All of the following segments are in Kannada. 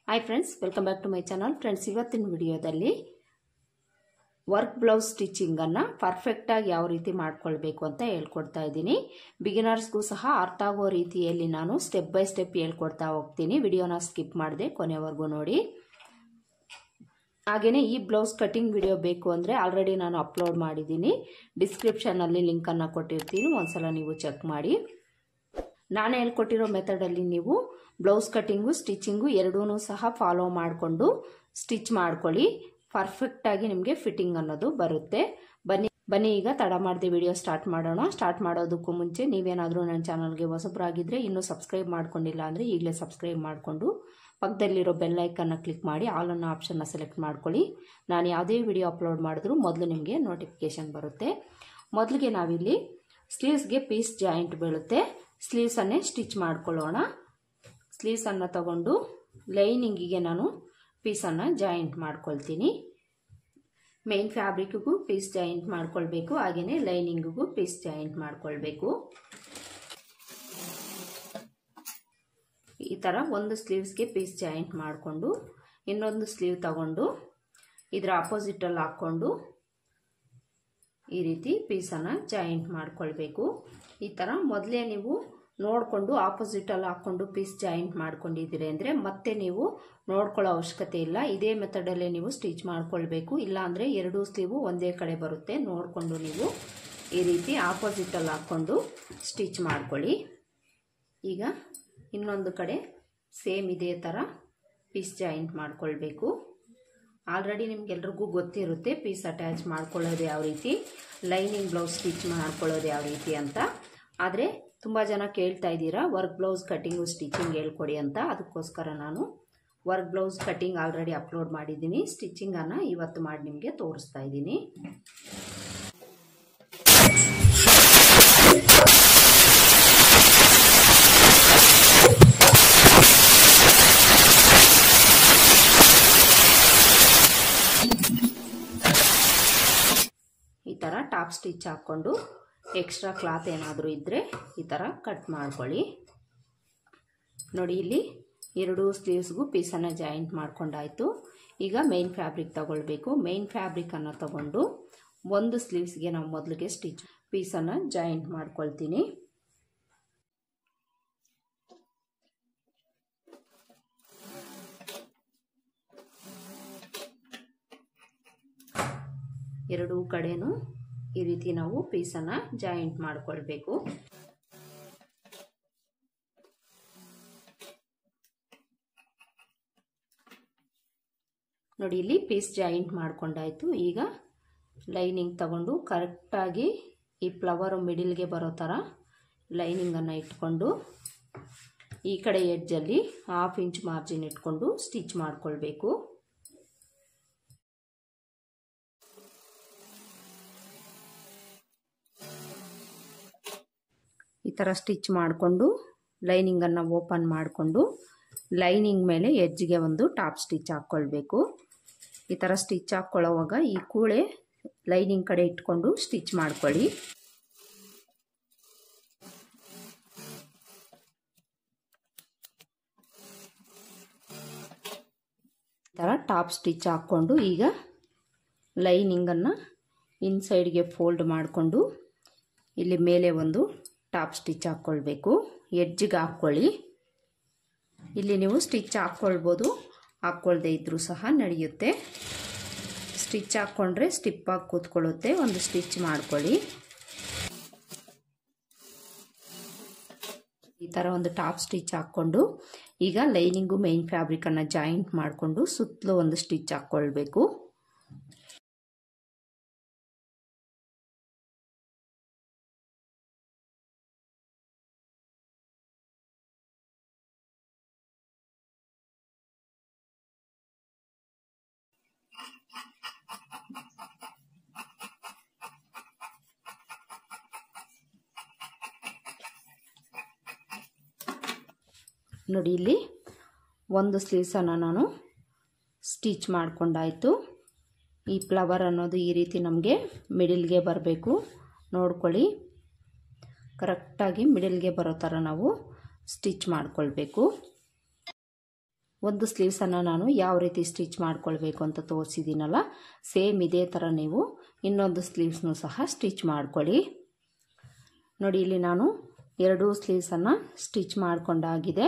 Hi friends, welcome back to my channel. Friends, ಇವತ್ತಿನ ವಿಡಿಯೋದಲ್ಲಿ ವರ್ಕ್ ಬ್ಲೌಸ್ ಸ್ಟಿಚಿಂಗನ್ನು ಪರ್ಫೆಕ್ಟಾಗಿ ಯಾವ ರೀತಿ ಮಾಡ್ಕೊಳ್ಬೇಕು ಅಂತ ಹೇಳ್ಕೊಡ್ತಾ ಇದ್ದೀನಿ. ಬಿಗಿನರ್ಸ್ಗೂ ಸಹ ಅರ್ಥ ಆಗೋ ರೀತಿಯಲ್ಲಿ ನಾನು ಸ್ಟೆಪ್ ಬೈ ಸ್ಟೆಪ್ ಹೇಳ್ಕೊಡ್ತಾ ಹೋಗ್ತೀನಿ. ವಿಡಿಯೋನ ಸ್ಕಿಪ್ ಮಾಡದೆ ಕೊನೆವರೆಗೂ ನೋಡಿ. ಹಾಗೆಯೇ ಈ ಬ್ಲೌಸ್ ಕಟಿಂಗ್ ವಿಡಿಯೋ ಬೇಕು ಅಂದರೆ ಆಲ್ರೆಡಿ ನಾನು ಅಪ್ಲೋಡ್ ಮಾಡಿದ್ದೀನಿ. ಡಿಸ್ಕ್ರಿಪ್ಷನ್ನಲ್ಲಿ ಲಿಂಕನ್ನು ಕೊಟ್ಟಿರ್ತೀನಿ, ಒಂದ್ಸಲ ನೀವು ಚೆಕ್ ಮಾಡಿ. ನಾನು ಹೇಳ್ಕೊಟ್ಟಿರೋ ಮೆಥಡಲ್ಲಿ ನೀವು ಬ್ಲೌಸ್ ಕಟಿಂಗು ಸ್ಟಿಚಿಂಗು ಎರಡೂ ಸಹ ಫಾಲೋ ಮಾಡಿಕೊಂಡು ಸ್ಟಿಚ್ ಮಾಡ್ಕೊಳ್ಳಿ. ಪರ್ಫೆಕ್ಟಾಗಿ ನಿಮಗೆ ಫಿಟ್ಟಿಂಗ್ ಅನ್ನೋದು ಬರುತ್ತೆ. ಬನ್ನಿ ಈಗ ತಡ ಮಾಡದೆ ವಿಡಿಯೋ ಸ್ಟಾರ್ಟ್ ಮಾಡೋಣ. ಸ್ಟಾರ್ಟ್ ಮಾಡೋದಕ್ಕೂ ಮುಂಚೆ ನೀವೇನಾದರೂ ನನ್ನ ಚಾನಲ್ಗೆ ಹೊಸಬರಾಗಿದ್ದರೆ ಇನ್ನೂ ಸಬ್ಸ್ಕ್ರೈಬ್ ಮಾಡ್ಕೊಂಡಿಲ್ಲ ಅಂದರೆ ಈಗಲೇ ಸಬ್ಸ್ಕ್ರೈಬ್ ಮಾಡಿಕೊಂಡು ಪಕ್ಕದಲ್ಲಿರೋ ಬೆಲ್ ಐಕನ್ನ ಕ್ಲಿಕ್ ಮಾಡಿ ಆಲ್ ಅನ್ನೋ ಆಪ್ಷನ್ನ ಸೆಲೆಕ್ಟ್ ಮಾಡ್ಕೊಳ್ಳಿ. ನಾನು ಯಾವುದೇ ವಿಡಿಯೋ ಅಪ್ಲೋಡ್ ಮಾಡಿದ್ರೂ ಮೊದಲು ನಿಮಗೆ ನೋಟಿಫಿಕೇಷನ್ ಬರುತ್ತೆ. ಮೊದಲಿಗೆ ನಾವಿಲ್ಲಿ ಸ್ಲೀವ್ಸ್ಗೆ ಪೀಸ್ ಜಾಯಿಂಟ್ ಬೀಳುತ್ತೆ. ಸ್ಲೀವ್ಸನ್ನೇ ಸ್ಟಿಚ್ ಮಾಡ್ಕೊಳ್ಳೋಣ. ಸ್ಲೀವ್ಸನ್ನು ತಗೊಂಡು ಲೈನಿಂಗಿಗೆ ನಾನು ಪೀಸನ್ನು ಜಾಯಿಂಟ್ ಮಾಡ್ಕೊಳ್ತೀನಿ. ಮೇನ್ ಫ್ಯಾಬ್ರಿಕ್ಗೂ ಪೀಸ್ ಜಾಯಿಂಟ್ ಮಾಡ್ಕೊಳ್ಬೇಕು, ಹಾಗೆಯೇ ಲೈನಿಂಗಿಗೂ ಪೀಸ್ ಜಾಯಿಂಟ್ ಮಾಡ್ಕೊಳ್ಬೇಕು. ಈ ಥರ ಒಂದು ಸ್ಲೀವ್ಸ್ಗೆ ಪೀಸ್ ಜಾಯಿಂಟ್ ಮಾಡಿಕೊಂಡು ಇನ್ನೊಂದು ಸ್ಲೀವ್ ತಗೊಂಡು ಇದರ ಆಪೋಸಿಟಲ್ಲಿ ಹಾಕ್ಕೊಂಡು ಈ ರೀತಿ ಪೀಸನ್ನು ಜಾಯಿಂಟ್ ಮಾಡ್ಕೊಳ್ಬೇಕು. ಈ ಥರ ಮೊದಲೇ ನೀವು ನೋಡಿಕೊಂಡು ಆಪೋಸಿಟಲ್ಲಿ ಹಾಕ್ಕೊಂಡು ಪೀಸ್ ಜಾಯಿಂಟ್ ಮಾಡ್ಕೊಂಡಿದ್ದೀರಿ ಅಂದರೆ ಮತ್ತೆ ನೀವು ನೋಡ್ಕೊಳ್ಳೋ ಅವಶ್ಯಕತೆ ಇಲ್ಲ. ಇದೇ ಮೆಥಡಲ್ಲೇ ನೀವು ಸ್ಟಿಚ್ ಮಾಡ್ಕೊಳ್ಬೇಕು. ಇಲ್ಲಾಂದರೆ ಎರಡೂ ಸ್ಲೀವು ಒಂದೇ ಕಡೆ ಬರುತ್ತೆ. ನೋಡಿಕೊಂಡು ನೀವು ಈ ರೀತಿ ಆಪೋಸಿಟಲ್ಲಿ ಹಾಕ್ಕೊಂಡು ಸ್ಟಿಚ್ ಮಾಡ್ಕೊಳ್ಳಿ. ಈಗ ಇನ್ನೊಂದು ಕಡೆ ಸೇಮ್ ಇದೇ ಥರ ಪೀಸ್ ಜಾಯಿಂಟ್ ಮಾಡ್ಕೊಳ್ಬೇಕು. ಆಲ್ರೆಡಿ ನಿಮ್ಗೆಲ್ರಿಗೂ ಗೊತ್ತಿರುತ್ತೆ ಪೀಸ್ ಅಟ್ಯಾಚ್ ಮಾಡ್ಕೊಳ್ಳೋದು ಯಾವ ರೀತಿ, ಲೈನಿಂಗ್ ಬ್ಲೌಸ್ ಸ್ಟಿಚ್ ಮಾಡ್ಕೊಳ್ಳೋದು ಯಾವ ರೀತಿ ಅಂತ. ಆದರೆ ತುಂಬ ಜನ ಕೇಳ್ತಾ ಇದ್ದೀರಾ ವರ್ಕ್ ಬ್ಲೌಸ್ ಕಟಿಂಗು ಸ್ಟಿಚಿಂಗ್ ಹೇಳ್ಕೊಡಿ ಅಂತ. ಅದಕ್ಕೋಸ್ಕರ ನಾನು work blouse cutting already upload ಮಾಡಿದ್ದೀನಿ. ಸ್ಟಿಚಿಂಗನ್ನು ಇವತ್ತು ಮಾಡಿ ನಿಮಗೆ ತೋರಿಸ್ತಾ ಇದ್ದೀನಿ. ಈ ಥರ ಟಾಪ್ ಸ್ಟಿಚ್ ಹಾಕ್ಕೊಂಡು ಎಕ್ಸ್ಟ್ರಾ ಕ್ಲಾತ್ ಏನಾದರೂ ಇದ್ದರೆ ಈ ಥರ ಕಟ್ ಮಾಡ್ಕೊಳ್ಳಿ. ನೋಡಿ, ಇಲ್ಲಿ ಎರಡೂ ಸ್ಲೀವ್ಸ್ಗೂ ಪೀಸನ್ನು ಜಾಯಿಂಟ್ ಮಾಡ್ಕೊಂಡಾಯಿತು. ಈಗ ಮೇನ್ ಫ್ಯಾಬ್ರಿಕ್ ತಗೊಳ್ಬೇಕು. ಮೇನ್ ಫ್ಯಾಬ್ರಿಕನ್ನು ತಗೊಂಡು ಒಂದು ಸ್ಲೀವ್ಸ್ಗೆ ನಾವು ಮೊದಲಿಗೆ ಸ್ಟಿಚ್ ಪೀಸನ್ನು ಜಾಯಿಂಟ್ ಮಾಡ್ಕೊಳ್ತೀನಿ. ಎರಡೂ ಕಡೆನೂ ಈ ರೀತಿ ನಾವು ಪೀಸನ್ನು ಜಾಯಿಂಟ್ ಮಾಡ್ಕೊಳ್ಬೇಕು. ನೋಡಿ, ಇಲ್ಲಿ ಪೀಸ್ ಜಾಯಿಂಟ್ ಮಾಡ್ಕೊಂಡಾಯ್ತು. ಈಗ ಲೈನಿಂಗ್ ತಗೊಂಡು ಕರೆಕ್ಟಾಗಿ ಈ ಫ್ಲವರು ಮಿಡಿಲ್ಗೆ ಬರೋ ಥರ ಲೈನಿಂಗನ್ನು ಇಟ್ಕೊಂಡು ಈ ಕಡೆ ಎಡ್ಜಲ್ಲಿ 1/2 ಇಂಚ್ ಮಾರ್ಜಿನ್ ಇಟ್ಕೊಂಡು ಸ್ಟಿಚ್ ಮಾಡ್ಕೊಳ್ಬೇಕು. ಈ ಥರ ಸ್ಟಿಚ್ ಮಾಡಿಕೊಂಡು ಲೈನಿಂಗನ್ನು ಓಪನ್ ಮಾಡಿಕೊಂಡು ಲೈನಿಂಗ್ ಮೇಲೆ ಎಡ್ಜ್ಗೆ ಒಂದು ಟಾಪ್ ಸ್ಟಿಚ್ ಹಾಕ್ಕೊಳ್ಬೇಕು. ಈ ಥರ ಸ್ಟಿಚ್ ಹಾಕ್ಕೊಳ್ಳೋವಾಗ ಈ ಕೂಳೆ ಲೈನಿಂಗ್ ಕಡೆ ಇಟ್ಕೊಂಡು ಸ್ಟಿಚ್ ಮಾಡ್ಕೊಳ್ಳಿ. ಈ ಥರ ಟಾಪ್ ಸ್ಟಿಚ್ ಹಾಕ್ಕೊಂಡು ಈಗ ಲೈನಿಂಗನ್ನು ಇನ್ಸೈಡ್ಗೆ ಫೋಲ್ಡ್ ಮಾಡಿಕೊಂಡು ಇಲ್ಲಿ ಮೇಲೆ ಒಂದು ಟಾಪ್ ಸ್ಟಿಚ್ ಹಾಕ್ಕೊಳ್ಬೇಕು. ಎಡ್ಜಿಗೆ ಹಾಕ್ಕೊಳ್ಳಿ. ಇಲ್ಲಿ ನೀವು ಸ್ಟಿಚ್ ಹಾಕ್ಕೊಳ್ಬೋದು, ಹಾಕ್ಕೊಳ್ದೇ ಇದ್ರೂ ಸಹ ನಡೆಯುತ್ತೆ. ಸ್ಟಿಚ್ ಹಾಕ್ಕೊಂಡ್ರೆ ಸ್ಟಿಪ್ಪಾಗಿ ಕೂತ್ಕೊಳ್ಳುತ್ತೆ. ಒಂದು ಸ್ಟಿಚ್ ಮಾಡ್ಕೊಳ್ಳಿ. ಈ ಥರ ಒಂದು ಟಾಪ್ ಸ್ಟಿಚ್ ಹಾಕ್ಕೊಂಡು ಈಗ ಲೈನಿಂಗು ಮೇನ್ ಫ್ಯಾಬ್ರಿಕನ್ನು ಜಾಯಿಂಟ್ ಮಾಡಿಕೊಂಡು ಸುತ್ತಲೂ ಒಂದು ಸ್ಟಿಚ್ ಹಾಕ್ಕೊಳ್ಬೇಕು. ನೋಡಿ, ಇಲ್ಲಿ ಒಂದು ಸ್ಲೀವ್ಸನ್ನು ನಾನು ಸ್ಟಿಚ್ ಮಾಡ್ಕೊಂಡಾಯಿತು. ಈ ಫ್ಲವರ್ ಅನ್ನೋದು ಈ ರೀತಿ ನಮಗೆ ಮಿಡಿಲ್ಗೆ ಬರಬೇಕು. ನೋಡ್ಕೊಳ್ಳಿ, ಕರೆಕ್ಟಾಗಿ ಮಿಡಿಲ್ಗೆ ಬರೋ ಥರ ನಾವು ಸ್ಟಿಚ್ ಮಾಡ್ಕೊಳ್ಬೇಕು. ಒಂದು ಸ್ಲೀವ್ಸನ್ನು ನಾನು ಯಾವ ರೀತಿ ಸ್ಟಿಚ್ ಮಾಡ್ಕೊಳ್ಬೇಕು ಅಂತ ತೋರಿಸಿದ್ದೀನಲ್ಲ, ಸೇಮ್ ಇದೇ ಥರ ನೀವು ಇನ್ನೊಂದು ಸ್ಲೀವ್ಸ್ನೂ ಸಹ ಸ್ಟಿಚ್ ಮಾಡ್ಕೊಳ್ಳಿ. ನೋಡಿ, ಇಲ್ಲಿ ನಾನು 2 ಸ್ಲೀವ್ಸನ್ನು ಸ್ಟಿಚ್ ಮಾಡಿಕೊಂಡಾಗಿದೆ.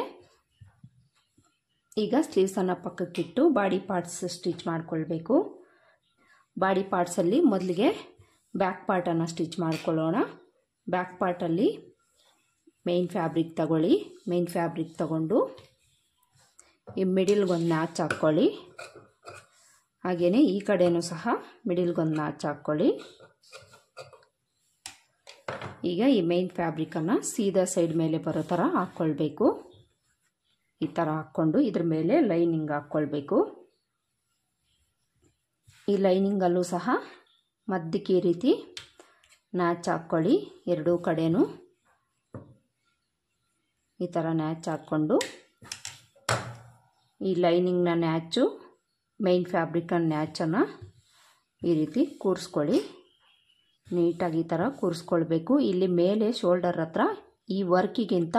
ಈಗ ಸ್ಲೀವ್ಸನ್ನು ಪಕ್ಕಕ್ಕಿಟ್ಟು ಬಾಡಿ ಪಾರ್ಟ್ಸ್ ಸ್ಟಿಚ್ ಮಾಡ್ಕೊಳ್ಬೇಕು. ಬಾಡಿ ಪಾರ್ಟ್ಸಲ್ಲಿ ಮೊದಲಿಗೆ ಬ್ಯಾಕ್ ಪಾರ್ಟನ್ನು ಸ್ಟಿಚ್ ಮಾಡ್ಕೊಳ್ಳೋಣ. ಬ್ಯಾಕ್ ಪಾರ್ಟಲ್ಲಿ ಮೇನ್ ಫ್ಯಾಬ್ರಿಕ್ ತಗೊಳ್ಳಿ. ಮೇನ್ ಫ್ಯಾಬ್ರಿಕ್ ತಗೊಂಡು ಈ ಮಿಡಿಲ್ಗೊಂದು ನ್ಯಾಚ್ ಹಾಕ್ಕೊಳ್ಳಿ. ಹಾಗೆಯೇ ಈ ಕಡೆಯೂ ಸಹ ಮಿಡಿಲ್ಗೊಂದು ನ್ಯಾಚ್ ಹಾಕ್ಕೊಳ್ಳಿ. ಈಗ ಈ ಮೇನ್ ಫ್ಯಾಬ್ರಿಕನ್ನು ಸೀದಾ ಸೈಡ್ ಮೇಲೆ ಬರೋ ಥರ ಹಾಕ್ಕೊಳ್ಬೇಕು. ಈ ಥರ ಹಾಕ್ಕೊಂಡು ಇದ್ರ ಮೇಲೆ ಲೈನಿಂಗ್ ಹಾಕ್ಕೊಳ್ಬೇಕು. ಈ ಲೈನಿಂಗಲ್ಲೂ ಸಹ ಮಧ್ಯಕ್ಕೆ ಈ ರೀತಿ ನ್ಯಾಚ್ ಹಾಕ್ಕೊಳ್ಳಿ. ಎರಡೂ ಕಡೆನೂ ಈ ಥರ ನ್ಯಾಚ್ ಹಾಕ್ಕೊಂಡು ಈ ಲೈನಿಂಗ್ನ ನ್ಯಾಚು ಮೇನ್ ಫ್ಯಾಬ್ರಿಕನ್ನ ನ್ಯಾಚನ್ನು ಈ ರೀತಿ ಕೂರಿಸ್ಕೊಳ್ಳಿ. ನೀಟಾಗಿ ಈ ಥರ ಕೂರಿಸ್ಕೊಳ್ಬೇಕು. ಇಲ್ಲಿ ಮೇಲೆ ಶೋಲ್ಡರ್ ಹತ್ರ ಈ ವರ್ಕಿಗಿಂತ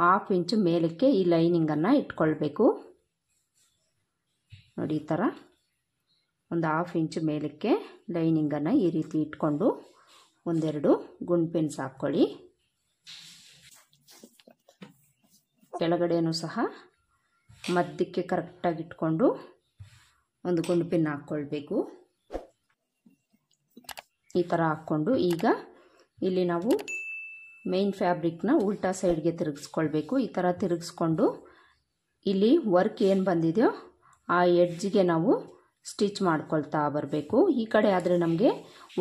1/2 ಇಂಚ್ ಮೇಲಕ್ಕೆ ಈ ಲೈನಿಂಗನ್ನು ಇಟ್ಕೊಳ್ಬೇಕು. ನೋಡಿ, ಈ ಥರ ಒಂದು 1/2 ಇಂಚ್ ಮೇಲಕ್ಕೆ ಲೈನಿಂಗನ್ನು ಈ ರೀತಿ ಇಟ್ಕೊಂಡು ಒಂದೆರಡು ಗುಂಡ್ ಪಿನ್ಸ್ ಹಾಕ್ಕೊಳ್ಳಿ. ಕೆಳಗಡೆನೂ ಸಹ ಮಧ್ಯಕ್ಕೆ ಕರೆಕ್ಟಾಗಿ ಇಟ್ಕೊಂಡು ಒಂದು ಗುಂಡು ಪಿನ್ ಹಾಕ್ಕೊಳ್ಬೇಕು. ಈ ಥರ ಹಾಕ್ಕೊಂಡು ಈಗ ಇಲ್ಲಿ ನಾವು ಮೇನ್ ಫ್ಯಾಬ್ರಿಕ್ನ ಉಲ್ಟಾ ಸೈಡ್ಗೆ ತಿರುಗಿಸ್ಕೊಳ್ಬೇಕು. ಈ ಥರ ತಿರುಗಿಸ್ಕೊಂಡು ಇಲ್ಲಿ ವರ್ಕ್ ಏನು ಬಂದಿದೆಯೋ ಆ ಎಡ್ಜ್ಗೆ ನಾವು ಸ್ಟಿಚ್ ಮಾಡ್ಕೊಳ್ತಾ ಬರಬೇಕು. ಈ ಕಡೆ ಆದರೆ ನಮಗೆ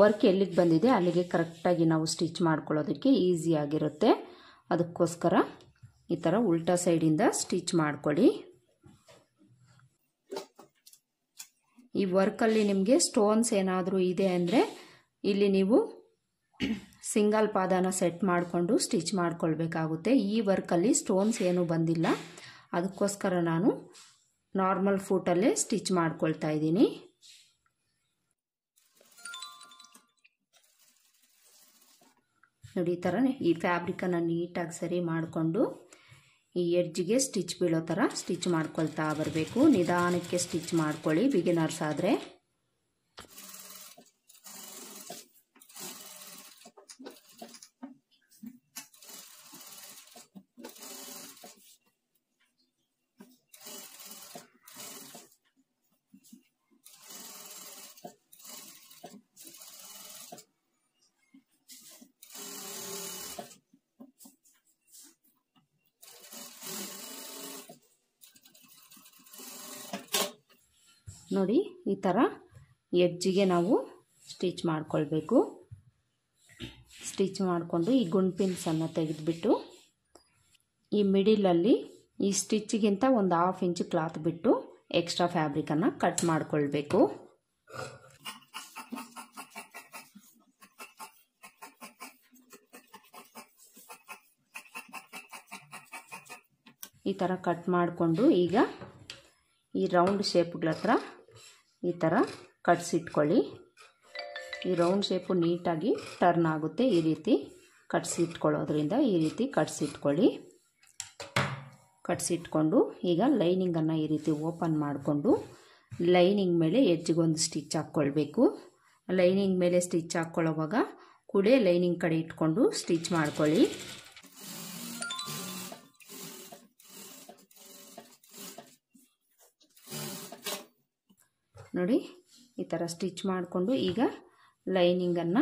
ವರ್ಕ್ ಎಲ್ಲಿಗೆ ಬಂದಿದೆ ಅಲ್ಲಿಗೆ ಕರೆಕ್ಟಾಗಿ ನಾವು ಸ್ಟಿಚ್ ಮಾಡ್ಕೊಳ್ಳೋದಕ್ಕೆ ಈಸಿಯಾಗಿರುತ್ತೆ. ಅದಕ್ಕೋಸ್ಕರ ಈ ಥರ ಉಲ್ಟಾ ಸೈಡಿಂದ ಸ್ಟಿಚ್ ಮಾಡ್ಕೊಳ್ಳಿ. ಈ ವರ್ಕಲ್ಲಿ ನಿಮಗೆ ಸ್ಟೋನ್ಸ್ ಏನಾದರೂ ಇದೆ ಅಂದರೆ ಇಲ್ಲಿ ನೀವು ಸಿಂಗಲ್ ಪಾದನ ಸೆಟ್ ಮಾಡಿಕೊಂಡು ಸ್ಟಿಚ್ ಮಾಡ್ಕೊಳ್ಬೇಕಾಗುತ್ತೆ. ಈ ವರ್ಕಲ್ಲಿ ಸ್ಟೋನ್ಸ್ ಏನೂ ಬಂದಿಲ್ಲ, ಅದಕ್ಕೋಸ್ಕರ ನಾನು ನಾರ್ಮಲ್ ಫೂಟಲ್ಲೇ ಸ್ಟಿಚ್ ಮಾಡ್ಕೊಳ್ತಾ ಇದ್ದೀನಿ. ನೋಡಿ, ಈ ಥರ ಈ ಫ್ಯಾಬ್ರಿಕನ್ನು ನೀಟಾಗಿ ಸರಿ ಮಾಡಿಕೊಂಡು ಈ ಎಡ್ಜ್ಗೆ ಸ್ಟಿಚ್ ಬೀಳೋ ಥರ ಸ್ಟಿಚ್ ಮಾಡ್ಕೊಳ್ತಾ ಬರಬೇಕು. ನಿಧಾನಕ್ಕೆ ಸ್ಟಿಚ್ ಮಾಡ್ಕೊಳ್ಳಿ ಬಿಗಿನರ್ಸ್ ಆದರೆ. ನೋಡಿ, ಈ ಥರ ಎಡ್ಜಿಗೆ ನಾವು ಸ್ಟಿಚ್ ಮಾಡ್ಕೊಳ್ಬೇಕು. ಸ್ಟಿಚ್ ಮಾಡಿಕೊಂಡು ಈ ಗುಂಡ್ ಪಿನ್ಸನ್ನು ತೆಗೆದುಬಿಟ್ಟು ಈ ಮಿಡಿಲಲ್ಲಿ ಈ ಸ್ಟಿಚ್ಗಿಂತ ಒಂದು 1/2 ಇಂಚ್ ಕ್ಲಾತ್ ಬಿಟ್ಟು ಎಕ್ಸ್ಟ್ರಾ ಫ್ಯಾಬ್ರಿಕನ್ನು ಕಟ್ ಮಾಡಿಕೊಳ್ಬೇಕು. ಈ ಥರ ಕಟ್ ಮಾಡಿಕೊಂಡು ಈಗ ಈ ರೌಂಡ್ ಶೇಪ್ಗಳ ಹತ್ರ ಈ ಥರ ಕಟ್ಸಿಟ್ಕೊಳ್ಳಿ. ಈ ರೌಂಡ್ ಶೇಪು ನೀಟಾಗಿ ಟರ್ನ್ ಆಗುತ್ತೆ. ಈ ರೀತಿ ಕಟ್ಸಿಟ್ಕೊಳ್ಳೋದ್ರಿಂದ ಈ ರೀತಿ ಕಟ್ಸಿಟ್ಕೊಳ್ಳಿ. ಕಟ್ಸಿಟ್ಕೊಂಡು ಈಗ ಲೈನಿಂಗನ್ನು ಈ ರೀತಿ ಓಪನ್ ಮಾಡಿಕೊಂಡು ಲೈನಿಂಗ್ ಮೇಲೆ ಎಡ್ಜ್ಗೊಂದು ಸ್ಟಿಚ್ ಹಾಕ್ಕೊಳ್ಬೇಕು. ಲೈನಿಂಗ್ ಮೇಲೆ ಸ್ಟಿಚ್ ಹಾಕ್ಕೊಳ್ಳೋವಾಗ ಕೂಡೆ ಲೈನಿಂಗ್ ಕಡೆ ಇಟ್ಕೊಂಡು ಸ್ಟಿಚ್ ಮಾಡ್ಕೊಳ್ಳಿ. ನೋಡಿ, ಈ ಥರ ಸ್ಟಿಚ್ ಮಾಡಿಕೊಂಡು ಈಗ ಲೈನಿಂಗನ್ನು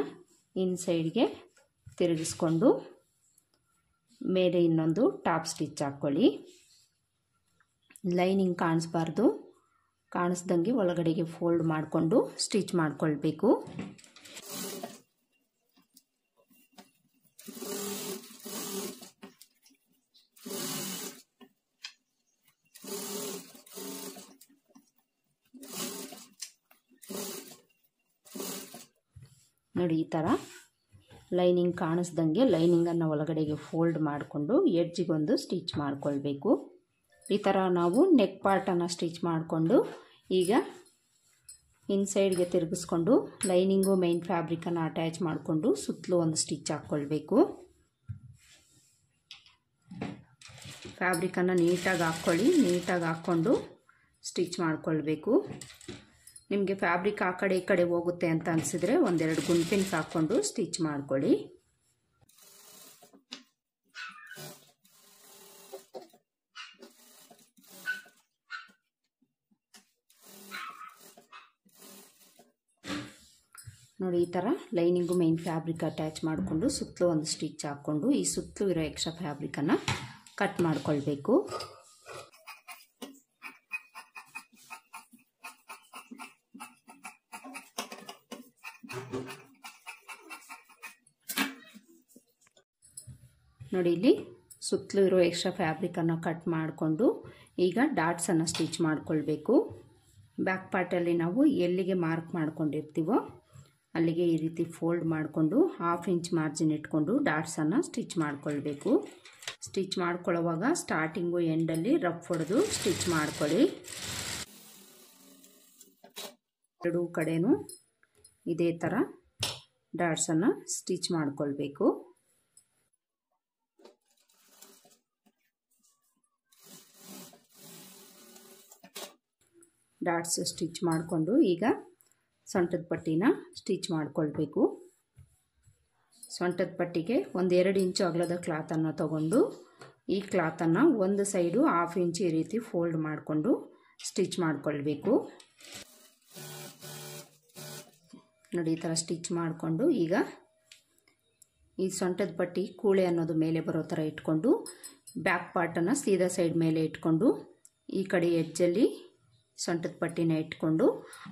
ಇನ್ಸೈಡ್ಗೆ ತಿರುಗಿಸ್ಕೊಂಡು ಮೇಲೆ ಇನ್ನೊಂದು ಟಾಪ್ ಸ್ಟಿಚ್ ಹಾಕ್ಕೊಳ್ಳಿ. ಲೈನಿಂಗ್ ಕಾಣಿಸ್ಬಾರ್ದು, ಕಾಣಿಸ್ದಂಗೆ ಒಳಗಡೆಗೆ ಫೋಲ್ಡ್ ಮಾಡಿಕೊಂಡು ಸ್ಟಿಚ್ ಮಾಡ್ಕೊಳ್ಬೇಕು. ನೋಡಿ, ಈ ಥರ ಲೈನಿಂಗ್ ಕಾಣಿಸ್ದಂಗೆ ಲೈನಿಂಗನ್ನು ಒಳಗಡೆಗೆ ಫೋಲ್ಡ್ ಮಾಡಿಕೊಂಡು ಎಡ್ಜಿಗೊಂದು ಸ್ಟಿಚ್ ಮಾಡ್ಕೊಳ್ಬೇಕು. ಈ ಥರ ನಾವು ನೆಕ್ ಪಾರ್ಟನ್ನು ಸ್ಟಿಚ್ ಮಾಡಿಕೊಂಡು ಈಗ ಇನ್ಸೈಡ್ಗೆ ತಿರುಗಿಸ್ಕೊಂಡು ಲೈನಿಂಗು ಮೈನ್ ಫ್ಯಾಬ್ರಿಕನ್ನು ಅಟ್ಯಾಚ್ ಮಾಡಿಕೊಂಡು ಸುತ್ತಲೂ ಒಂದು ಸ್ಟಿಚ್ ಹಾಕ್ಕೊಳ್ಬೇಕು. ಫ್ಯಾಬ್ರಿಕನ್ನು ನೀಟಾಗಿ ಹಾಕ್ಕೊಳ್ಳಿ. ನೀಟಾಗಿ ಹಾಕ್ಕೊಂಡು ಸ್ಟಿಚ್ ಮಾಡ್ಕೊಳ್ಬೇಕು. ನಿಮಗೆ ಫ್ಯಾಬ್ರಿಕ್ ಆ ಕಡೆ ಈ ಕಡೆ ಹೋಗುತ್ತೆ ಅಂತ ಅನಿಸಿದರೆ ಒಂದೆರಡು ಗುಂಪಿನ್ಸ್ ಹಾಕ್ಕೊಂಡು ಸ್ಟಿಚ್ ಮಾಡ್ಕೊಳ್ಳಿ. ನೋಡಿ, ಈ ಥರ ಲೈನಿಂಗು ಮೇನ್ ಫ್ಯಾಬ್ರಿಕ್ ಅಟ್ಯಾಚ್ ಮಾಡಿಕೊಂಡು ಸುತ್ತಲೂ ಒಂದು ಸ್ಟಿಚ್ ಹಾಕ್ಕೊಂಡು ಈ ಸುತ್ತಲೂ ಇರೋ ಎಕ್ಸ್ಟ್ರಾ ಫ್ಯಾಬ್ರಿಕನ್ನು ಕಟ್ ಮಾಡ್ಕೊಳ್ಬೇಕು. ನೋಡಿ, ಇಲ್ಲಿ ಸುತ್ತಲೂ ಇರೋ ಎಕ್ಸ್ಟ್ರಾ ಫ್ಯಾಬ್ರಿಕನ್ನು ಕಟ್ ಮಾಡಿಕೊಂಡು ಈಗ ಡಾಟ್ಸನ್ನು ಸ್ಟಿಚ್ ಮಾಡ್ಕೊಳ್ಬೇಕು. ಬ್ಯಾಕ್ ಪಾರ್ಟಲ್ಲಿ ನಾವು ಎಲ್ಲಿಗೆ ಮಾರ್ಕ್ ಮಾಡ್ಕೊಂಡಿರ್ತೀವೋ ಅಲ್ಲಿಗೆ ಈ ರೀತಿ ಫೋಲ್ಡ್ ಮಾಡಿಕೊಂಡು 1/2 ಇಂಚ್ ಮಾರ್ಜಿನ್ ಇಟ್ಕೊಂಡು ಡಾಟ್ಸನ್ನು ಸ್ಟಿಚ್ ಮಾಡ್ಕೊಳ್ಬೇಕು. ಸ್ಟಿಚ್ ಮಾಡ್ಕೊಳ್ಳೋವಾಗ ಸ್ಟಾರ್ಟಿಂಗು ಎಂಡಲ್ಲಿ ರಫ್ ಹೊಡೆದು ಸ್ಟಿಚ್ ಮಾಡ್ಕೊಳ್ಳಿ. ಎರಡೂ ಕಡೆನೂ ಇದೇ ಥರ ಡಾಟ್ಸನ್ನು ಸ್ಟಿಚ್ ಮಾಡ್ಕೊಳ್ಬೇಕು. ಡಾಟ್ಸ್ ಸ್ಟಿಚ್ ಮಾಡಿಕೊಂಡು ಈಗ ಸೊಂಟದ ಪಟ್ಟಿನ ಸ್ಟಿಚ್ ಮಾಡ್ಕೊಳ್ಬೇಕು. ಸೊಂಟದ ಪಟ್ಟಿಗೆ 1-2 ಇಂಚು ಅಗಲದ ಕ್ಲಾತನ್ನು ತಗೊಂಡು ಈ ಕ್ಲಾತನ್ನು ಒಂದು ಸೈಡು 1/2 ಇಂಚ್ ಈ ರೀತಿ ಫೋಲ್ಡ್ ಮಾಡಿಕೊಂಡು ಸ್ಟಿಚ್ ಮಾಡ್ಕೊಳ್ಬೇಕು. ನೋಡಿ, ಈ ಥರ ಸ್ಟಿಚ್ ಮಾಡಿಕೊಂಡು ಈಗ ಈ ಸೊಂಟದ ಪಟ್ಟಿ ಕೂಳೆ ಅನ್ನೋದು ಮೇಲೆ ಬರೋ ಥರ ಇಟ್ಕೊಂಡು ಬ್ಯಾಕ್ ಪಾರ್ಟನ್ನು ಸೀದಾ ಸೈಡ್ ಮೇಲೆ ಇಟ್ಕೊಂಡು ಈ ಕಡೆ ಎಡ್ಜಲ್ಲಿ ಸೊಂಟದ ಪಟ್ಟಿನ ಇಟ್ಕೊಂಡು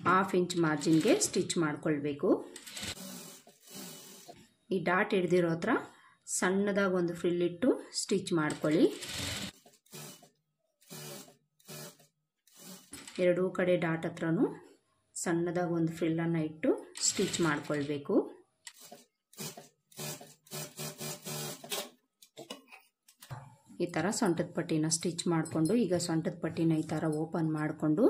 1/2 ಇಂಚ್ ಮಾರ್ಜಿನ್ಗೆ ಸ್ಟಿಚ್ ಮಾಡ್ಕೊಳ್ಬೇಕು. ಈ ಡಾಟ್ ಹಿಡ್ದಿರೋ ಹತ್ರ ಸಣ್ಣದಾಗಿ ಒಂದು ಫ್ರಿಲ್ ಇಟ್ಟು ಸ್ಟಿಚ್ ಮಾಡ್ಕೊಳ್ಳಿ. ಎರಡೂ ಕಡೆ ಡಾಟ್ ಹತ್ರನೂ ಸಣ್ಣದಾಗಿ ಒಂದು ಫ್ರಿಲ್ಲನ್ನು ಇಟ್ಟು ಸ್ಟಿಚ್ ಮಾಡ್ಕೊಳ್ಬೇಕು. ಈ ಥರ ಸೊಂಟದ ಪಟ್ಟಿನ ಸ್ಟಿಚ್ ಮಾಡಿಕೊಂಡು ಈಗ ಸೊಂಟದ ಪಟ್ಟಿನ ಈ ಥರ ಓಪನ್ ಮಾಡಿಕೊಂಡು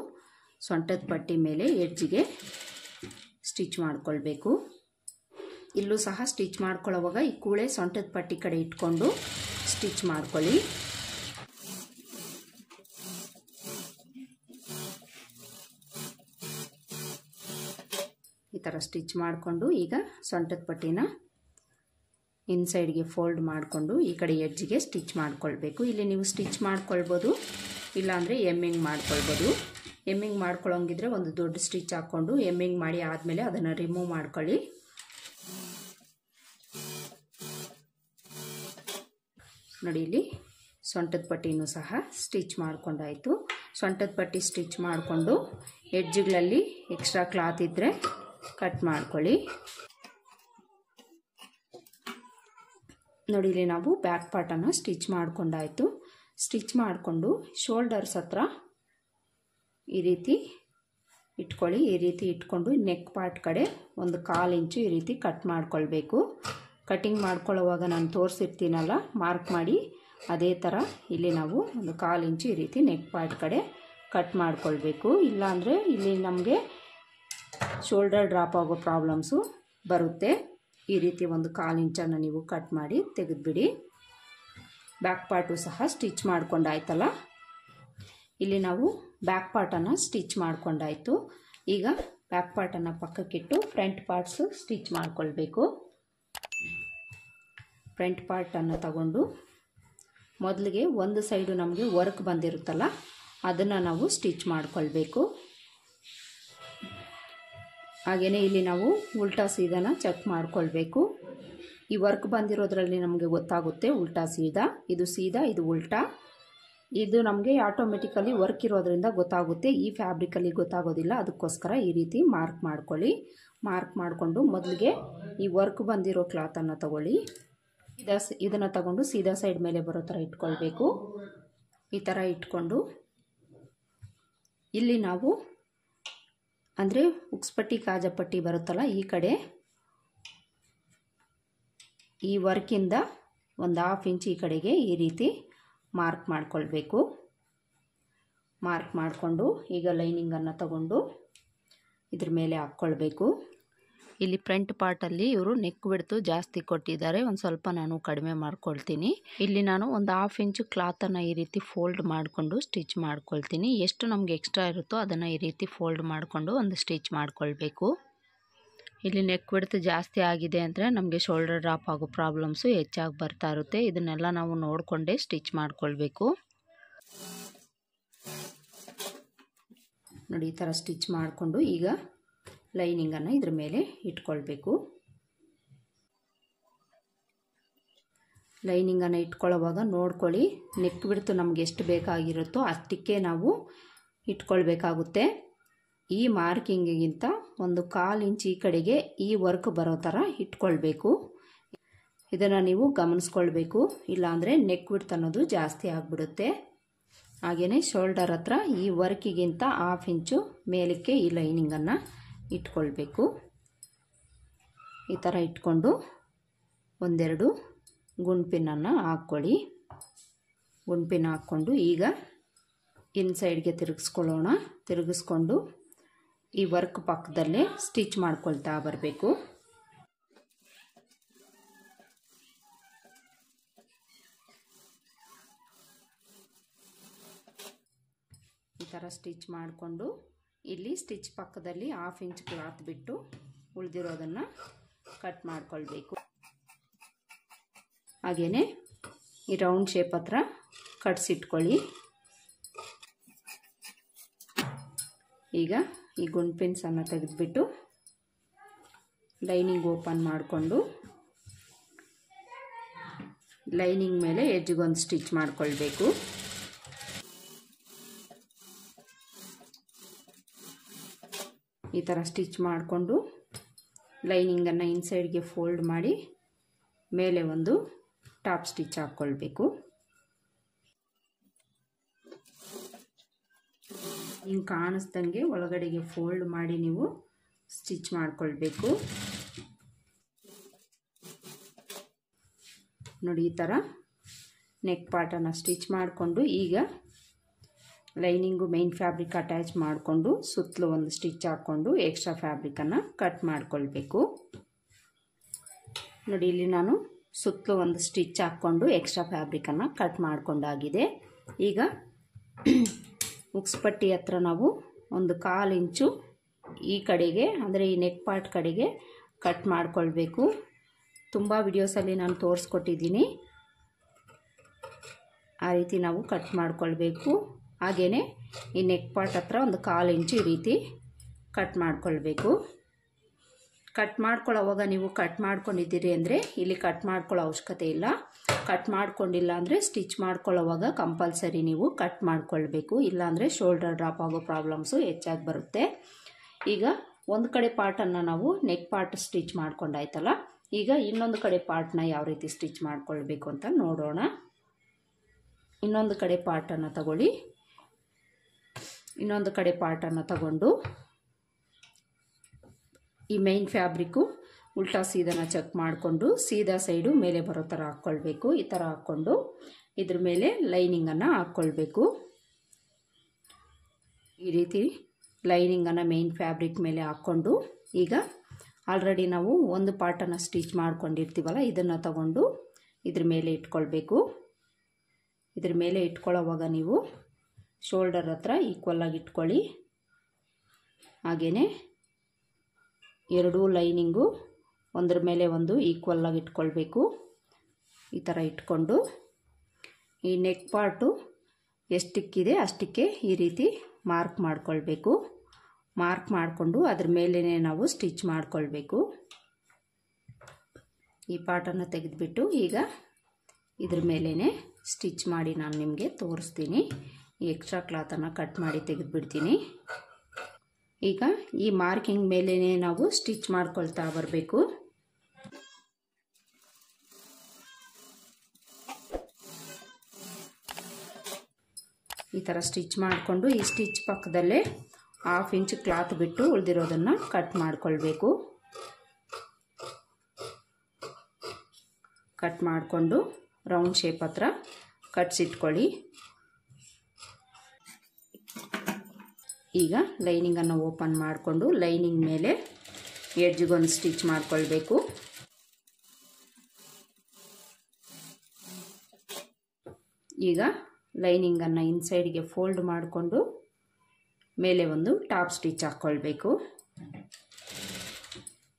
ಸೊಂಟದ ಪಟ್ಟಿ ಮೇಲೆ ಎಡ್ಜಿಗೆ ಸ್ಟಿಚ್ ಮಾಡ್ಕೊಳ್ಬೇಕು. ಇಲ್ಲೂ ಸಹ ಸ್ಟಿಚ್ ಮಾಡ್ಕೊಳ್ಳೋವಾಗ ಈ ಕೂಳೆ ಸೊಂಟದ ಪಟ್ಟಿ ಕಡೆ ಇಟ್ಕೊಂಡು ಸ್ಟಿಚ್ ಮಾಡ್ಕೊಳ್ಳಿ. ಈ ಥರ ಸ್ಟಿಚ್ ಮಾಡಿಕೊಂಡು ಈಗ ಸೊಂಟದ ಪಟ್ಟಿನ ಇನ್ಸೈಡ್ಗೆ ಫೋಲ್ಡ್ ಮಾಡಿಕೊಂಡು ಈ ಕಡೆ ಎಡ್ಜಿಗೆ ಸ್ಟಿಚ್ ಮಾಡ್ಕೊಳ್ಬೇಕು. ಇಲ್ಲಿ ನೀವು ಸ್ಟಿಚ್ ಮಾಡ್ಕೊಳ್ಬೋದು, ಇಲ್ಲಾಂದರೆ ಎಮ್ಮಿಂಗ್ ಮಾಡ್ಕೊಳ್ಬೋದು. ಎಮ್ಮಿಂಗ್ ಮಾಡ್ಕೊಳ್ಳೋಂಗಿದ್ರೆ ಒಂದು ದೊಡ್ಡ ಸ್ಟಿಚ್ ಹಾಕ್ಕೊಂಡು ಎಮ್ಮಿಂಗ್ ಮಾಡಿ ಆದಮೇಲೆ ಅದನ್ನು ರಿಮೂವ್ ಮಾಡ್ಕೊಳ್ಳಿ. ನೋಡಿ, ಇಲ್ಲಿ ಸೊಂಟದ ಪಟ್ಟಿನೂ ಸಹ ಸ್ಟಿಚ್ ಮಾಡ್ಕೊಂಡಾಯಿತು. ಸೊಂಟದ ಪಟ್ಟಿ ಸ್ಟಿಚ್ ಮಾಡಿಕೊಂಡು ಎಡ್ಜ್ಗಳಲ್ಲಿ ಎಕ್ಸ್ಟ್ರಾ ಕ್ಲಾತ್ ಇದ್ದರೆ ಕಟ್ ಮಾಡ್ಕೊಳ್ಳಿ. ನೋಡಿ, ಇಲ್ಲಿ ನಾವು ಬ್ಯಾಕ್ ಪಾರ್ಟನ್ನು ಸ್ಟಿಚ್ ಮಾಡ್ಕೊಂಡಾಯಿತು. ಸ್ಟಿಚ್ ಮಾಡಿಕೊಂಡು ಶೋಲ್ಡರ್ಸ್ ಹತ್ರ ಈ ರೀತಿ ಇಟ್ಕೊಳ್ಳಿ. ಈ ರೀತಿ ಇಟ್ಕೊಂಡು ನೆಕ್ ಪಾರ್ಟ್ ಕಡೆ 1/4 ಇಂಚು ಈ ರೀತಿ ಕಟ್ ಮಾಡ್ಕೊಳ್ಬೇಕು. ಕಟಿಂಗ್ ಮಾಡ್ಕೊಳ್ಳೋವಾಗ ನಾನು ತೋರಿಸಿರ್ತೀನಲ್ಲ ಮಾರ್ಕ್ ಮಾಡಿ, ಅದೇ ಥರ ಇಲ್ಲಿ ನಾವು 1/4 ಇಂಚು ಈ ರೀತಿ ನೆಕ್ ಪಾರ್ಟ್ ಕಡೆ ಕಟ್ ಮಾಡ್ಕೊಳ್ಬೇಕು. ಇಲ್ಲಾಂದರೆ ಇಲ್ಲಿ ನಮಗೆ ಶೋಲ್ಡರ್ ಡ್ರಾಪ್ ಆಗೋ ಪ್ರಾಬ್ಲಮ್ಸು ಬರುತ್ತೆ. ಈ ರೀತಿ 1/4 ಇಂಚನ್ನು ನೀವು ಕಟ್ ಮಾಡಿ ತೆಗೆದುಬಿಡಿ. ಬ್ಯಾಕ್ ಪಾರ್ಟು ಸಹ ಸ್ಟಿಚ್ ಮಾಡ್ಕೊಂಡಾಯ್ತಲ್ಲ. ಇಲ್ಲಿ ನಾವು ಬ್ಯಾಕ್ ಪಾರ್ಟನ್ನು ಸ್ಟಿಚ್ ಮಾಡ್ಕೊಂಡಾಯಿತು. ಈಗ ಬ್ಯಾಕ್ ಪಾರ್ಟನ್ನು ಪಕ್ಕಕ್ಕಿಟ್ಟು ಫ್ರಂಟ್ ಪಾರ್ಟ್ಸು ಸ್ಟಿಚ್ ಮಾಡ್ಕೊಳ್ಬೇಕು. ಫ್ರಂಟ್ ಪಾರ್ಟನ್ನು ತಗೊಂಡು ಮೊದಲಿಗೆ ಒಂದು ಸೈಡು ನಮಗೆ ವರ್ಕ್ ಬಂದಿರುತ್ತಲ್ಲ ಅದನ್ನು ನಾವು ಸ್ಟಿಚ್ ಮಾಡ್ಕೊಳ್ಬೇಕು. ಹಾಗೆಯೇ ಇಲ್ಲಿ ನಾವು ಉಲ್ಟಾ ಸೀದಾನ ಚೆಕ್ ಮಾಡ್ಕೊಳ್ಬೇಕು. ಈ ವರ್ಕ್ ಬಂದಿರೋದ್ರಲ್ಲಿ ನಮಗೆ ಗೊತ್ತಾಗುತ್ತೆ ಉಲ್ಟಾ ಸೀದಾ, ಇದು ಸೀದಾ, ಇದು ಉಲ್ಟಾ. ಇದು ನಮಗೆ ಆಟೋಮೆಟಿಕಲಿ ವರ್ಕ್ ಇರೋದ್ರಿಂದ ಗೊತ್ತಾಗುತ್ತೆ, ಈ ಫ್ಯಾಬ್ರಿಕಲ್ಲಿ ಗೊತ್ತಾಗೋದಿಲ್ಲ. ಅದಕ್ಕೋಸ್ಕರ ಈ ರೀತಿ ಮಾರ್ಕ್ ಮಾಡ್ಕೊಳ್ಳಿ. ಮಾರ್ಕ್ ಮಾಡಿಕೊಂಡು ಮೊದಲಿಗೆ ಈ ವರ್ಕ್ ಬಂದಿರೋ ಕ್ಲಾತನ್ನು ತಗೊಳ್ಳಿ. ಇದನ್ನು ತಗೊಂಡು ಸೀದಾ ಸೈಡ್ ಮೇಲೆ ಬರೋ ಥರ ಇಟ್ಕೊಳ್ಬೇಕು. ಈ ಥರ ಇಟ್ಕೊಂಡು ಇಲ್ಲಿ ನಾವು ಅಂದರೆ ಉಕ್ಸ್ಪಟ್ಟಿ ಕಾಜಪಟ್ಟಿ ಬರುತ್ತಲ್ಲ, ಈ ಕಡೆ ಈ ವರ್ಕಿಂದ 1/2 ಇಂಚ್ ಈ ಕಡೆಗೆ ಈ ರೀತಿ ಮಾರ್ಕ್ ಮಾಡ್ಕೊಳ್ಬೇಕು. ಮಾರ್ಕ್ ಮಾಡಿಕೊಂಡು ಈಗ ಲೈನಿಂಗನ್ನು ತಗೊಂಡು ಇದ್ರ ಮೇಲೆ ಹಾಕ್ಕೊಳ್ಬೇಕು. ಇಲ್ಲಿ ಫ್ರಂಟ್ ಪಾರ್ಟಲ್ಲಿ ಇವರು ನೆಕ್ ಬಿಡ್ತು ಜಾಸ್ತಿ ಕೊಟ್ಟಿದ್ದಾರೆ, ಒಂದು ಸ್ವಲ್ಪ ನಾನು ಕಡಿಮೆ ಮಾಡ್ಕೊಳ್ತೀನಿ. ಇಲ್ಲಿ ನಾನು ಒಂದು 1/2 ಇಂಚು ಕ್ಲಾತನ್ನು ಈ ರೀತಿ ಫೋಲ್ಡ್ ಮಾಡಿಕೊಂಡು ಸ್ಟಿಚ್ ಮಾಡ್ಕೊಳ್ತೀನಿ. ಎಷ್ಟು ನಮಗೆ ಎಕ್ಸ್ಟ್ರಾ ಇರುತ್ತೋ ಅದನ್ನು ಈ ರೀತಿ ಫೋಲ್ಡ್ ಮಾಡಿಕೊಂಡು ಒಂದು ಸ್ಟಿಚ್ ಮಾಡ್ಕೊಳ್ಬೇಕು. ಇಲ್ಲಿ ನೆಕ್ ಬಿಡ್ತು ಜಾಸ್ತಿ ಆಗಿದೆ ಅಂದರೆ ನಮಗೆ ಶೋಲ್ಡರ್ ಡ್ರಾಪ್ ಆಗೋ ಪ್ರಾಬ್ಲಮ್ಸು ಹೆಚ್ಚಾಗಿ ಬರ್ತಾ ಇರುತ್ತೆ. ಇದನ್ನೆಲ್ಲ ನಾವು ನೋಡಿಕೊಂಡೇ ಸ್ಟಿಚ್ ಮಾಡ್ಕೊಳ್ಬೇಕು. ನೋಡಿ ಈ ಥರ ಸ್ಟಿಚ್ ಮಾಡಿಕೊಂಡು ಈಗ ಲೈನಿಂಗನ್ನು ಇದ್ರ ಮೇಲೆ ಇಟ್ಕೊಳ್ಬೇಕು. ಲೈನಿಂಗನ್ನು ಇಟ್ಕೊಳ್ಳೋವಾಗ ನೋಡ್ಕೊಳ್ಳಿ, ನೆಕ್ ಬಿಡ್ತು ನಮ್ಗೆ ಎಷ್ಟು ಬೇಕಾಗಿರುತ್ತೋ ಅಷ್ಟಕ್ಕೆ ನಾವು ಇಟ್ಕೊಳ್ಬೇಕಾಗುತ್ತೆ. ಈ ಮಾರ್ಕಿಂಗಿಗಿಂತ ಒಂದು 1/4 ಇಂಚ್ ಈ ಕಡೆಗೆ ಈ ವರ್ಕ್ ಬರೋ ಥರ ಇಟ್ಕೊಳ್ಬೇಕು. ಇದನ್ನು ನೀವು ಗಮನಿಸ್ಕೊಳ್ಬೇಕು, ಇಲ್ಲಾಂದರೆ ನೆಕ್ ಬಿಡ್ತು ಅನ್ನೋದು ಜಾಸ್ತಿ ಆಗಿಬಿಡುತ್ತೆ. ಹಾಗೆಯೇ ಶೋಲ್ಡರ್ ಹತ್ರ ಈ ವರ್ಕಿಗಿಂತ 1/2 ಇಂಚು ಮೇಲಕ್ಕೆ ಈ ಲೈನಿಂಗನ್ನು ಇಟ್ಕೊಳ್ಬೇಕು. ಈ ಥರ ಇಟ್ಕೊಂಡು ಒಂದೆರಡು ಗುಂಡ್ಪಿನ್ನನ್ನು ಹಾಕ್ಕೊಳ್ಳಿ. ಗುಂಡ್ಪಿನ್ ಹಾಕ್ಕೊಂಡು ಈಗ ಇನ್ಸೈಡ್ಗೆ ತಿರುಗಿಸ್ಕೊಳ್ಳೋಣ. ತಿರುಗಿಸ್ಕೊಂಡು ಈ ವರ್ಕ್ ಪಕ್ಕದಲ್ಲೇ ಸ್ಟಿಚ್ ಮಾಡ್ಕೊಳ್ತಾ ಬರಬೇಕು. ಈ ಥರ ಸ್ಟಿಚ್ ಮಾಡಿಕೊಂಡು ಇಲ್ಲಿ ಸ್ಟಿಚ್ ಪಕ್ಕದಲ್ಲಿ 1/2 ಇಂಚ್ ಕ್ಲಾತ್ ಬಿಟ್ಟು ಉಳಿದಿರೋದನ್ನು ಕಟ್ ಮಾಡ್ಕೊಳ್ಬೇಕು. ಹಾಗೆಯೇ ಈ ರೌಂಡ್ ಶೇಪ್ ಹತ್ರ ಕಟ್ಸಿಟ್ಕೊಳ್ಳಿ. ಈಗ ಈ ಗುಂಡ್ ಪಿನ್ಸನ್ನು ತೆಗೆದುಬಿಟ್ಟು ಲೈನಿಂಗ್ ಓಪನ್ ಮಾಡಿಕೊಂಡು ಲೈನಿಂಗ್ ಮೇಲೆ ಎಡ್ಜ್ಗೊಂದು ಸ್ಟಿಚ್ ಮಾಡ್ಕೊಳ್ಬೇಕು. ಈ ಥರ ಸ್ಟಿಚ್ ಮಾಡಿಕೊಂಡು ಲೈನಿಂಗನ್ನು ಇನ್ಸೈಡ್ಗೆ ಫೋಲ್ಡ್ ಮಾಡಿ ಮೇಲೆ ಒಂದು ಟಾಪ್ ಸ್ಟಿಚ್ ಹಾಕ್ಕೊಳ್ಬೇಕು. ಹಿಂಗೆ ಕಾಣಿಸ್ದಂಗೆ ಒಳಗಡೆಗೆ ಫೋಲ್ಡ್ ಮಾಡಿ ನೀವು ಸ್ಟಿಚ್ ಮಾಡ್ಕೊಳ್ಬೇಕು. ನೋಡಿ ಈ ಥರ ನೆಕ್ ಪಾರ್ಟನ್ನು ಸ್ಟಿಚ್ ಮಾಡಿಕೊಂಡು ಈಗ ಲೈನಿಂಗು ಮೇನ್ ಫ್ಯಾಬ್ರಿಕ್ ಅಟ್ಯಾಚ್ ಮಾಡಿಕೊಂಡು ಸುತ್ತಲೂ ಒಂದು ಸ್ಟಿಚ್ ಹಾಕ್ಕೊಂಡು ಎಕ್ಸ್ಟ್ರಾ ಫ್ಯಾಬ್ರಿಕನ್ನು ಕಟ್ ಮಾಡ್ಕೊಳ್ಬೇಕು. ನೋಡಿ ಇಲ್ಲಿ ನಾನು ಸುತ್ತಲೂ ಒಂದು ಸ್ಟಿಚ್ ಹಾಕ್ಕೊಂಡು ಎಕ್ಸ್ಟ್ರಾ ಫ್ಯಾಬ್ರಿಕನ್ನು ಕಟ್ ಮಾಡ್ಕೊಂಡಾಗಿದೆ. ಈಗ ಉಕ್ಸ್ಪಟ್ಟಿ ಹತ್ರ ನಾವು ಒಂದು 1/4 ಇಂಚು ಈ ಕಡೆಗೆ ಅಂದರೆ ಈ ನೆಕ್ ಪಾರ್ಟ್ ಕಡೆಗೆ ಕಟ್ ಮಾಡ್ಕೊಳ್ಬೇಕು. ತುಂಬ ವಿಡಿಯೋಸಲ್ಲಿ ನಾನು ತೋರಿಸ್ಕೊಟ್ಟಿದ್ದೀನಿ, ಆ ರೀತಿ ನಾವು ಕಟ್ ಮಾಡ್ಕೊಳ್ಬೇಕು. ಹಾಗೆಯೇ ಈ ನೆಕ್ ಪಾರ್ಟ್ ಹತ್ರ ಒಂದು 1/4 ಇಂಚು ಈ ರೀತಿ ಕಟ್ ಮಾಡ್ಕೊಳ್ಬೇಕು. ಕಟ್ ಮಾಡ್ಕೊಳ್ಳೋವಾಗ ನೀವು ಕಟ್ ಮಾಡ್ಕೊಂಡಿದ್ದೀರಿ ಅಂದರೆ ಇಲ್ಲಿ ಕಟ್ ಮಾಡ್ಕೊಳ್ಳೋ ಅವಶ್ಯಕತೆ ಇಲ್ಲ. ಕಟ್ ಮಾಡ್ಕೊಂಡಿಲ್ಲ ಅಂದರೆ ಸ್ಟಿಚ್ ಮಾಡ್ಕೊಳ್ಳೋವಾಗ ಕಂಪಲ್ಸರಿ ನೀವು ಕಟ್ ಮಾಡ್ಕೊಳ್ಬೇಕು, ಇಲ್ಲಾಂದರೆ ಶೋಲ್ಡರ್ ಡ್ರಾಪ್ ಆಗೋ ಪ್ರಾಬ್ಲಮ್ಸು ಹೆಚ್ಚಾಗಿ ಬರುತ್ತೆ. ಈಗ ಒಂದು ಕಡೆ ಪಾರ್ಟನ್ನು ನಾವು ನೆಕ್ ಪಾರ್ಟ್ ಸ್ಟಿಚ್ ಮಾಡ್ಕೊಂಡಾಯ್ತಲ್ಲ, ಈಗ ಇನ್ನೊಂದು ಕಡೆ ಪಾರ್ಟ್ನ ಯಾವ ರೀತಿ ಸ್ಟಿಚ್ ಮಾಡ್ಕೊಳ್ಬೇಕು ಅಂತ ನೋಡೋಣ. ಇನ್ನೊಂದು ಕಡೆ ಪಾರ್ಟನ್ನು ತಗೊಳ್ಳಿ. ಇನ್ನೊಂದು ಕಡೆ ಪಾರ್ಟನ್ನು ತಗೊಂಡು ಈ ಮೈನ್ ಫ್ಯಾಬ್ರಿಕ್ಕು ಉಲ್ಟಾ ಸೀದನ ಚೆಕ್ ಮಾಡಿಕೊಂಡು ಸೀದಾ ಸೈಡು ಮೇಲೆ ಬರೋ ಥರ ಹಾಕ್ಕೊಳ್ಬೇಕು. ಈ ಥರ ಹಾಕ್ಕೊಂಡು ಇದ್ರ ಮೇಲೆ ಲೈನಿಂಗನ್ನು ಹಾಕ್ಕೊಳ್ಬೇಕು. ಈ ರೀತಿ ಲೈನಿಂಗನ್ನು ಮೈನ್ ಫ್ಯಾಬ್ರಿಕ್ ಮೇಲೆ ಹಾಕ್ಕೊಂಡು ಈಗ ಆಲ್ರೆಡಿ ನಾವು ಒಂದು ಪಾರ್ಟನ್ನು ಸ್ಟಿಚ್ ಮಾಡ್ಕೊಂಡಿರ್ತೀವಲ್ಲ, ಇದನ್ನು ತಗೊಂಡು ಇದ್ರ ಮೇಲೆ ಇಟ್ಕೊಳ್ಬೇಕು. ಇದ್ರ ಮೇಲೆ ಇಟ್ಕೊಳ್ಳೋವಾಗ ನೀವು ಶೋಲ್ಡರ್ ಹತ್ರ ಈಕ್ವಲಾಗಿ ಇಟ್ಕೊಳ್ಳಿ. ಹಾಗೆಯೇ ಎರಡೂ ಲೈನಿಂಗು ಒಂದ್ರ ಮೇಲೆ ಒಂದು ಈಕ್ವಲಾಗಿ ಇಟ್ಕೊಳ್ಬೇಕು. ಈ ಥರ ಇಟ್ಕೊಂಡು ಈ ನೆಕ್ ಪಾರ್ಟು ಎಷ್ಟಕ್ಕಿದೆ ಅಷ್ಟಕ್ಕೆ ಈ ರೀತಿ ಮಾರ್ಕ್ ಮಾಡ್ಕೊಳ್ಬೇಕು. ಮಾರ್ಕ್ ಮಾಡಿಕೊಂಡು ಅದ್ರ ಮೇಲೇ ನಾವು ಸ್ಟಿಚ್ ಮಾಡ್ಕೊಳ್ಬೇಕು. ಈ ಪಾರ್ಟನ್ನು ತೆಗೆದುಬಿಟ್ಟು ಈಗ ಇದ್ರ ಮೇಲೇ ಸ್ಟಿಚ್ ಮಾಡಿ ನಾನು ನಿಮಗೆ ತೋರಿಸ್ತೀನಿ. ಈ ಎಕ್ಸ್ಟ್ರಾ ಕ್ಲಾತನ್ನು ಕಟ್ ಮಾಡಿ ತೆಗೆದುಬಿಡ್ತೀನಿ. ಈಗ ಈ ಮಾರ್ಕಿಂಗ್ ಮೇಲೇ ನಾವು ಸ್ಟಿಚ್ ಮಾಡ್ಕೊಳ್ತಾ ಬರಬೇಕು. ಈ ಥರ ಸ್ಟಿಚ್ ಮಾಡಿಕೊಂಡು ಈ ಸ್ಟಿಚ್ ಪಕ್ಕದಲ್ಲೇ 1/2 ಇಂಚ್ ಕ್ಲಾತ್ ಬಿಟ್ಟು ಉಳಿದಿರೋದನ್ನು ಕಟ್ ಮಾಡ್ಕೊಳ್ಬೇಕು. ಕಟ್ ಮಾಡಿಕೊಂಡು ರೌಂಡ್ ಶೇಪ್ ಹತ್ರ ಕಟ್ಸಿಟ್ಕೊಳ್ಳಿ. ಈಗ ಲೈನಿಂಗನ್ನು ಓಪನ್ ಮಾಡಿಕೊಂಡು ಲೈನಿಂಗ್ ಮೇಲೆ ಎಡ್ಜ್ಗೊಂದು ಸ್ಟಿಚ್ ಮಾಡ್ಕೊಳ್ಬೇಕು. ಈಗ ಲೈನಿಂಗನ್ನು ಇನ್ಸೈಡ್ಗೆ ಫೋಲ್ಡ್ ಮಾಡಿಕೊಂಡು ಮೇಲೆ ಒಂದು ಟಾಪ್ ಸ್ಟಿಚ್ ಹಾಕ್ಕೊಳ್ಬೇಕು.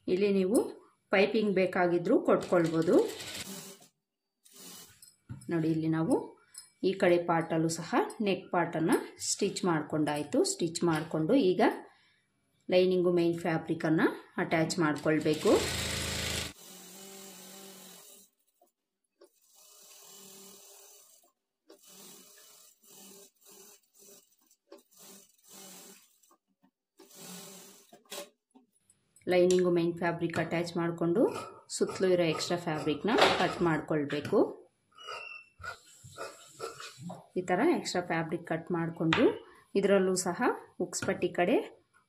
ಇಲ್ಲಿ ನೀವು ಪೈಪಿಂಗ್ ಬೇಕಾಗಿದ್ದರೂ ಕೊಟ್ಕೊಳ್ಬೋದು. ನೋಡಿ, ಇಲ್ಲಿ ನಾವು ಈ ಕಡೆ ಪಾರ್ಟಲ್ಲೂ ಸಹ ನೆಕ್ ಪಾರ್ಟನ್ನು ಸ್ಟಿಚ್ ಮಾಡ್ಕೊಂಡಾಯಿತು. ಸ್ಟಿಚ್ ಮಾಡಿಕೊಂಡು ಈಗ ಲೈನಿಂಗು ಮೇನ್ ಫ್ಯಾಬ್ರಿಕನ್ನು ಅಟ್ಯಾಚ್ ಮಾಡಿಕೊಳ್ಬೇಕು. ಲೈನಿಂಗು ಮೇನ್ ಫ್ಯಾಬ್ರಿಕ್ ಅಟ್ಯಾಚ್ ಮಾಡಿಕೊಂಡು ಸುತ್ತಲೂ ಇರೋ ಎಕ್ಸ್ಟ್ರಾ ಫ್ಯಾಬ್ರಿಕ್ನ ಕಟ್ ಮಾಡಿಕೊಳ್ಬೇಕು. ಈ ಥರ ಎಕ್ಸ್ಟ್ರಾ ಫ್ಯಾಬ್ರಿಕ್ ಕಟ್ ಮಾಡಿಕೊಂಡು ಇದರಲ್ಲೂ ಸಹ ಹುಕ್ಸ್ ಪಟ್ಟಿ ಕಡೆ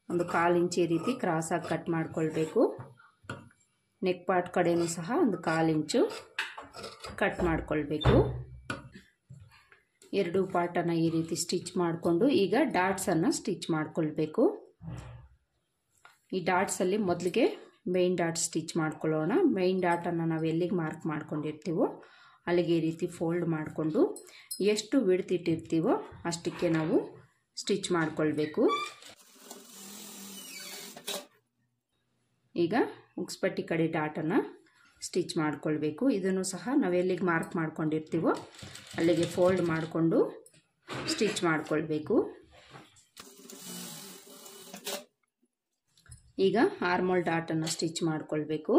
ಒಂದು 1/4 ಇಂಚ್ ಈ ರೀತಿ ಕ್ರಾಸಾಗಿ ಕಟ್ ಮಾಡಿಕೊಳ್ಬೇಕು. ನೆಕ್ ಪಾರ್ಟ್ ಕಡೆಯೂ ಸಹ ಒಂದು 1/4 ಇಂಚು ಕಟ್ ಮಾಡಿಕೊಳ್ಬೇಕು. ಎರಡು ಪಾರ್ಟನ್ನು ಈ ರೀತಿ ಸ್ಟಿಚ್ ಮಾಡಿಕೊಂಡು ಈಗ ಡಾಟ್ಸನ್ನು ಸ್ಟಿಚ್ ಮಾಡಿಕೊಳ್ಬೇಕು. ಈ ಡಾಟ್ಸಲ್ಲಿ ಮೊದಲಿಗೆ ಮೇನ್ ಡಾಟ್ ಸ್ಟಿಚ್ ಮಾಡ್ಕೊಳ್ಳೋಣ. ಮೇನ್ ಡಾಟನ್ನು ನಾವು ಎಲ್ಲಿಗೆ ಮಾರ್ಕ್ ಮಾಡ್ಕೊಂಡಿರ್ತೀವೋ ಅಲ್ಲಿಗೆ ಈ ರೀತಿ ಫೋಲ್ಡ್ ಮಾಡಿಕೊಂಡು ಎಷ್ಟು ವಿಡ್ತ್ ಇಟ್ಟಿರ್ತೀವೋ ಅಷ್ಟಕ್ಕೆ ನಾವು ಸ್ಟಿಚ್ ಮಾಡಿಕೊಳ್ಬೇಕು. ಈಗ ಹುಕ್ಸ್ ಪಟ್ಟಿ ಕಡೆ ಡಾಟನ್ನು ಸ್ಟಿಚ್ ಮಾಡಿಕೊಳ್ಬೇಕು. ಇದನ್ನು ಸಹ ನಾವು ಎಲ್ಲಿಗೆ ಮಾರ್ಕ್ ಮಾಡ್ಕೊಂಡಿರ್ತೀವೋ ಅಲ್ಲಿಗೆ ಫೋಲ್ಡ್ ಮಾಡಿಕೊಂಡು ಸ್ಟಿಚ್ ಮಾಡಿಕೊಳ್ಬೇಕು. ಈಗ ಆರ್ಮೋಲ್ ಡಾಟನ್ನು ಸ್ಟಿಚ್ ಮಾಡಿಕೊಳ್ಬೇಕು.